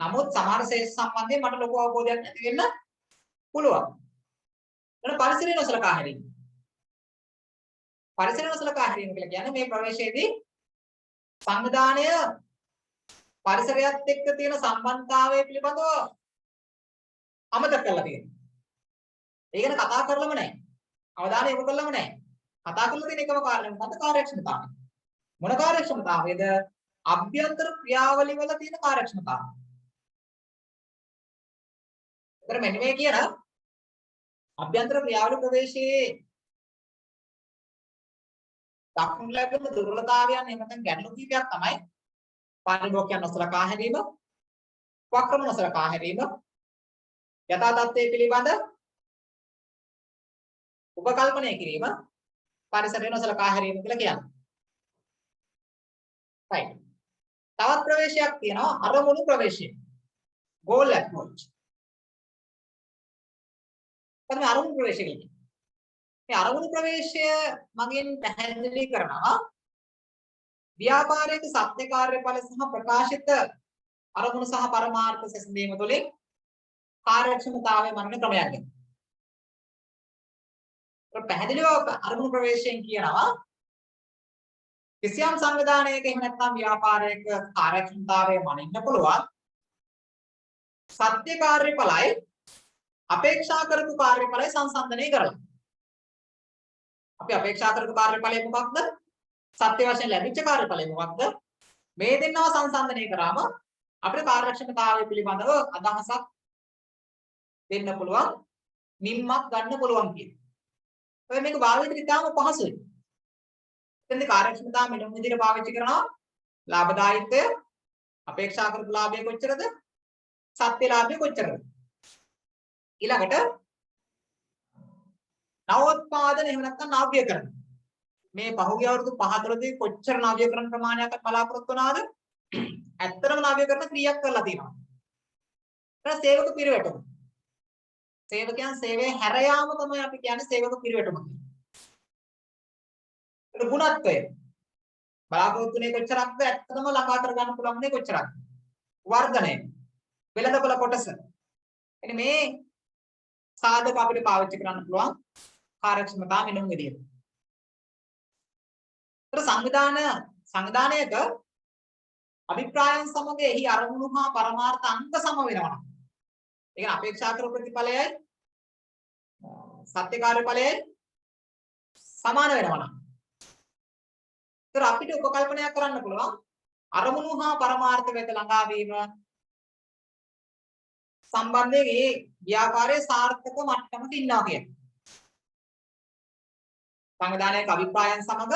නමුත් සමහර ශේෂ සම්බන්ධයෙන් මට ලොකු අවබෝධයක් නැති වෙන්න පුළුවන්. එතන පරිසරය නොසලකා හැරීම. පරිසරය නොසලකා හැරීම කියලා කියන්නේ මේ ප්‍රවේශයේදී සංවිධානය පරිසරයත් එක්ක තියෙන සම්බන්ධතාවය පිළිබඳව අමතක කරලා තියෙනවා. ඒ ගැන කතා කරලම නැහැ. අවධානය යොමු කළාම නැහැ. කතා කරලා තියෙන එකම කාරණේ මොකද්ද? කාර්යක්ෂමතාවය. මොන කාර්යක්ෂමතාවයද? අභ්‍යන්තර ක්‍රියාවලිය වල තියෙන කාර්යක්ෂමතාවය. ඒතර මෙන්න මේ කියන අභ්‍යන්තර ක්‍රියාවලිය ප්‍රවේශයේ දක්වන ලැබෙන දුර්වලතාවයන් එහෙම නැත්නම් ගැටලු කීපයක් තමයි පාරිභෝගිකයන් නොසලකා හැරීම, උපක්‍රම නොසලකා හැරීම, යථා තත්ත්වයේ පිළිබඳ උපකල්පනය කිරීම, පරිසරය නොසලකා හැරීම කියලා කියන්නේ. right. තවත් ප්‍රවේශයක් තියෙනවා අරමුණු ප්‍රවේශය. goal approach. තමයි අරමුණු ප්‍රවේශය කියන්නේ. මේ අරමුණු ප්‍රවේශය මගෙන් පැහැදිලි කරනවා ව්‍යාපාරයක සත්‍ය කාර්යඵල සහ ප්‍රකාශිත අරමුණු සහ පරමාර්ථ සැසඳීම තුළින් කාර්යක්ෂමතාවය මරණ ක්‍රමයක් ගැන. පැහැදිලිව අරමුණු ප්‍රවේශයෙන් කියනවා කිසියම් සංවිධානයක එහෙම නැත්නම් ව්‍යාපාරයක කාර්යක්ෂමතාවය මනින්න පුළුවන් සත්‍ය කාර්යඵලයි අපේක්ෂා කරපු කාර්යඵලයි සංසන්දනය කරලා. අපි අපේක්ෂා කරපු කාර්යඵලය මොකක්ද? සත්‍ය වශයෙන් ලැබිච්ච කාර්යඵලය මොකක්ද? මේ දෙන්නව සංසන්දනය කරාම අපේ කාර්යක්ෂමතාවය පිළිබඳව අදහසක් දෙන්න පුළුවන්, නිම්මක් ගන්න පුළුවන් කියන්නේ. ඔය මේක භාවිතයට ඉතාම පහසුයි. එතෙන්දී කාර්යක්ෂමතාව මෙන්න විදිහට පාවිච්චි කරනවා. ලාභදායීත්වය අපේක්ෂා කරපු ලාභය කොච්චරද? සත්‍ය ලාභය කොච්චරද? ඊළඟට නවෝත්පාදන එහෙම නැත්නම් නව්‍යකරණ. මේ පහුගිය අවුරුදු 5 තුළදී කොච්චර නව්‍යකරණ ප්‍රමාණයක් බලාපොරොත්තු වුණාද? ඇත්තටම නව්‍යකරණ ක්‍රියාවක් කරලා තියෙනවා. ඊට සේවක පිරිවැටුම. සේවකයන් සේවයේ හැර යාම තමයි අපි කියන්නේ සේවක පිරිවැටුම කියලා. ඒක ගුණත්වය. බලාපොරොත්තුනේ කොච්චරක්ද ඇත්තටම ළඟා කර ගන්න පුළුවන්නේ කොච්චරක්ද? වර්ධනය. වෙළඳපොළ කොටස. එනි මේ සාධක අපිට පාවිච්චි කරන්න පුළුවන් කාර්යක්ෂමතාව වෙනුම් විදියට. ඒතර සංවිධානයක අභිප්‍රායන් සමග එහි අරමුණු හා පරමාර්ථ අංග සම වෙනවා. ඒ කියන්නේ අපේක්ෂා කරපු ප්‍රතිඵලයයි සත්‍ය කාර්යඵලයයි සමාන වෙනවා නම්. ඒතර අපිට උපකල්පනයක් කරන්න පුළුවන් අරමුණු හා පරමාර්ථ වෙත ළඟා වීම සම්බන්ධයෙන් මේ ව්‍යාපාරයේ සාර්ථක මට්ටමක ඉන්නවා කියන්නේ. සංවිධානයක අභිප්‍රායන් සමග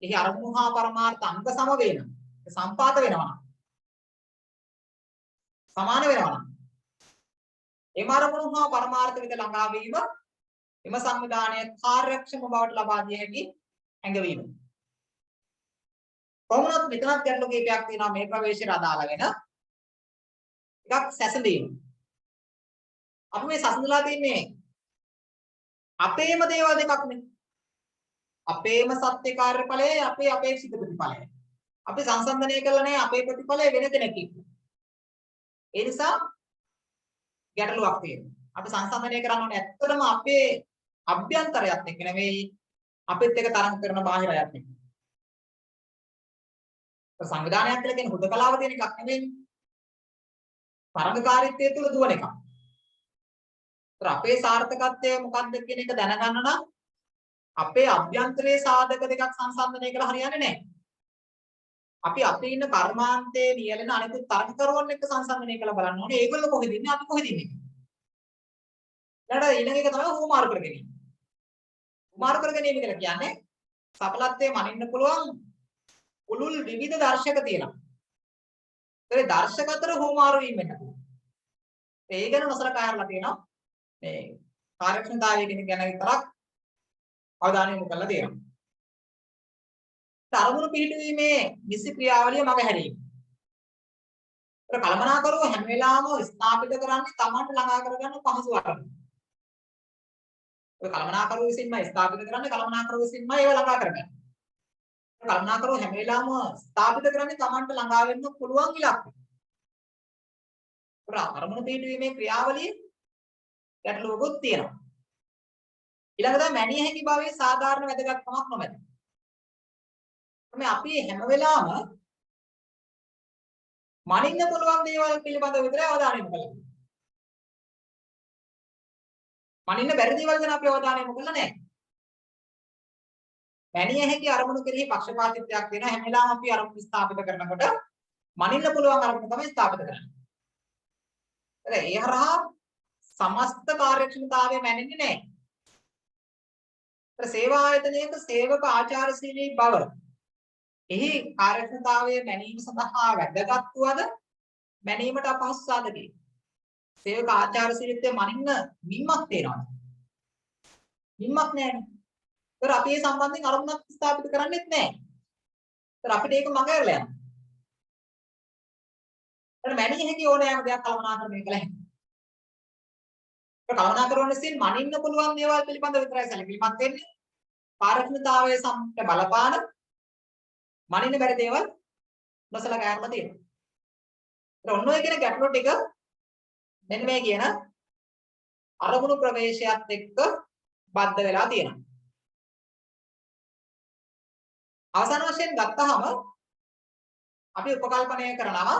එහි අරමුණු හා පරමාර්ථ අංග සම වෙන සම්පාත වෙනවා නම් සමාන වෙනවා නම් එම අරමුණු හා පරමාර්ථ වෙත ළඟා වීම එම සංවිධානයේ කාර්යක්ෂම බවට ලබා දිය හැකි හැඟවීම. කොහොමවත් මෙතනත් ගැටලු කීපයක් තියෙනවා මේ ප්‍රවේශයට අදාළ වෙන එකක් සැසඳීම. අපි මේ සසඳලා තින්නේ අපේම දේවල් දෙකක් නේ. අපේම සත්‍ය කාර්යඵලයයි අපේ අපේක්ෂිත ප්‍රතිඵලයයි. අපි සංසන්දනය කළා නෑ අපේ ප්‍රතිඵලය වෙන කෙනෙක්ගේ. ඒ නිසා ගැටලුවක් තියෙනවා. අපි සංසන්දනය කරන්න ඕනේ ඇත්තටම අපේ අභ්‍යන්තරයත් එක්ක නෙවෙයි අපිත් එක්ක තරඟ කරන බාහිරයත් එක්ක. සංවිධානයක් කියලා කියන්නේ හුදකලාව තියෙන එකක් නෙවෙයි. තරඟකාරීත්වය තුළ දුවන එකක්. ඒතර අපේ සාර්ථකත්වය මොකක්ද කියන එක දැනගන්න නම් අපේ අභ්‍යන්තරයේ සාධක දෙකක් සංසන්දනය කළා හරියන්නේ නැහැ. අපි අපේ ඉන්න කර්මාන්තයේ නියැලෙන අනිකුත් තරඟකරුවන් එක්ක සංසන්දනය කරලා බලන්න ඕනේ. ඒගොල්ලෝ කොහෙද ඉන්නේ අපි කොහෙද ඉන්නේ. ඊළඟ එක තමයි හුමාරු කර ගැනීම. හුමාරු කර ගැනීම කියලා කියන්නේ සඵලත්වයේ මනින්න පුළුවන් පුළුල් විවිධ දර්ශක තියෙනවා. ඒ දර්ශක අතර හුමාරු වීම වෙන්න පුළුවන්. ඒ ගැන නොසලකා හරලා තියෙනවා. මේ කාර්යක්ෂමතාවය ගැන විතරක් අවධානය යොමු කරලා තියෙනවා. අරමුණු පිළිපීමේ නිසි ක්‍රියාවලිය මගහැරීම. ඒක කළමනාකරුව හැම වෙලාවම ස්ථාපිත කරන්නේ Tamanට ළඟා කරගන්න පහසු අරමුණු. ඒක කළමනාකරුව විසින්ම ස්ථාපිත කරන්නේ කළමනාකරුව විසින්ම ඒව ළඟා කරගන්න. කළමනාකරුව හැම වෙලාවම ස්ථාපිත කරන්නේ Tamanට ළඟා වෙන්න පුළුවන් ඉලක්ක. ඒක අරමුණු පිළිපීමේ ක්‍රියාවලිය ගැටලුවකුත් තියෙනවා. ඊළඟට මැනිය හැකි භාවයේ සාධාරණ වැදගත්කමක් නොමැත. මේ අපි හැම වෙලාවම මනින්න පුළුවන් දේවල් පිළිබඳව විතරයි අවධානය යොමු කරන්නේ. මනින්න බැරි දේවල් ගැන අපි අවධානය යොමු කරලා නැහැ. මැනිය හැකි අරමුණු කෙරෙහි පක්ෂපාතීත්වයක් වෙන හැම වෙලාවම අපි අරමුණු ස්ථාපිත කරනකොට මනින්න පුළුවන් අරමුණු තමයි ස්ථාපිත කරන්නේ. ඒ හරහා සමස්ත කාර්යක්ෂමතාවය මැනෙන්නේ නැහැ. සේවා ආයතනයක සේවක ආචාරශීලී බව එහි කාර්යක්ෂමතාවයේ මැනීම සඳහා වැදගත් වූද මැනීමට අපහසු සාධකයි. සේවක ආචාරශීලීත්වය මනින්න මිම්මක් තේනවා. මිම්මක් නැහැ. ඒතර අපි මේ සම්බන්ධයෙන් අරමුණක් ස්ථාපිත කරන්නේත් නැහැ. ඒතර අපිට ඒක මගහැරලා යනවා. ඒතර මැනිය හැකි ඕනෑම දෙයක් කළමනාකරණය කළ හැකියි. ඒක කළමනාකරන විසින් මනින්න පුළුවන් දේවල් පිළිබඳව විතරයි සැලකිලිමත් වෙන්නේ. කාර්යක්ෂමතාවයේ සම්පත බලපාන මනින්න බැරි දේවල් නොසලකා යන්න තියෙනවා. ඒත් ඔන්න ඔය කියන ගැටලු ටික මෙන්න මේ කියන අරමුණු ප්‍රවේශයත් එක්ක බද්ධ වෙලා තියෙනවා. අවසාන වශයෙන් ගත්තාම අපි උපකල්පනය කරනවා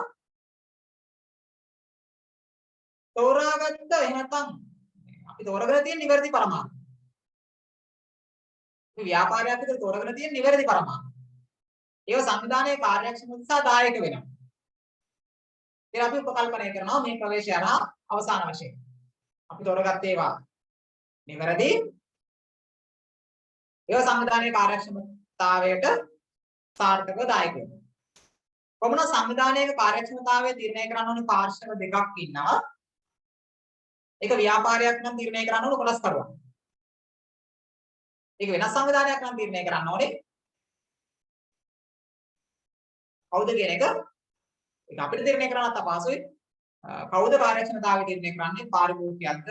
තෝරාගත්ත එහෙම නැත්නම් අපි තෝරගෙන තියෙන නිවැරදි පරමාර්ථ. මේ ව්‍යාපාරයක් විතර තෝරගෙන තියෙන නිවැරදි පරමාර්ථ. ඒව සංවිධානයේ කාර්යක්ෂමතාව සහ දායක වෙනවා. ඉතින් අපි උපකල්පනය කරනවා මේ ප්‍රවේශය හරහා අවසාන වශයෙන්. අපි තෝරගත්ත ඒවා නිවැරදි. ඒව සංවිධානයේ කාර්යක්ෂමතාවයට සාර්ථකව දායක වෙනවා. කොමුණ සංවිධානයක කාර්යක්ෂමතාවය තීරණය කරන්න ඕනේ පාර්ශ්ව දෙකක් ඉන්නවා. ඒක ව්‍යාපාරයක් නම් තීරණය කරන්න ඕනේ 11 කරුවක්. ඒක වෙනස් සංවිධානයක් නම් තීරණය කරන්න ඕනේ කවුද කියන එක. ඒක අපිට තීරණය කරන්නත් අපහසුයි. කවුද කාර්යක්ෂමතාවය තීරණය කරන්නේ? පාරිභෝගිකයක්ද,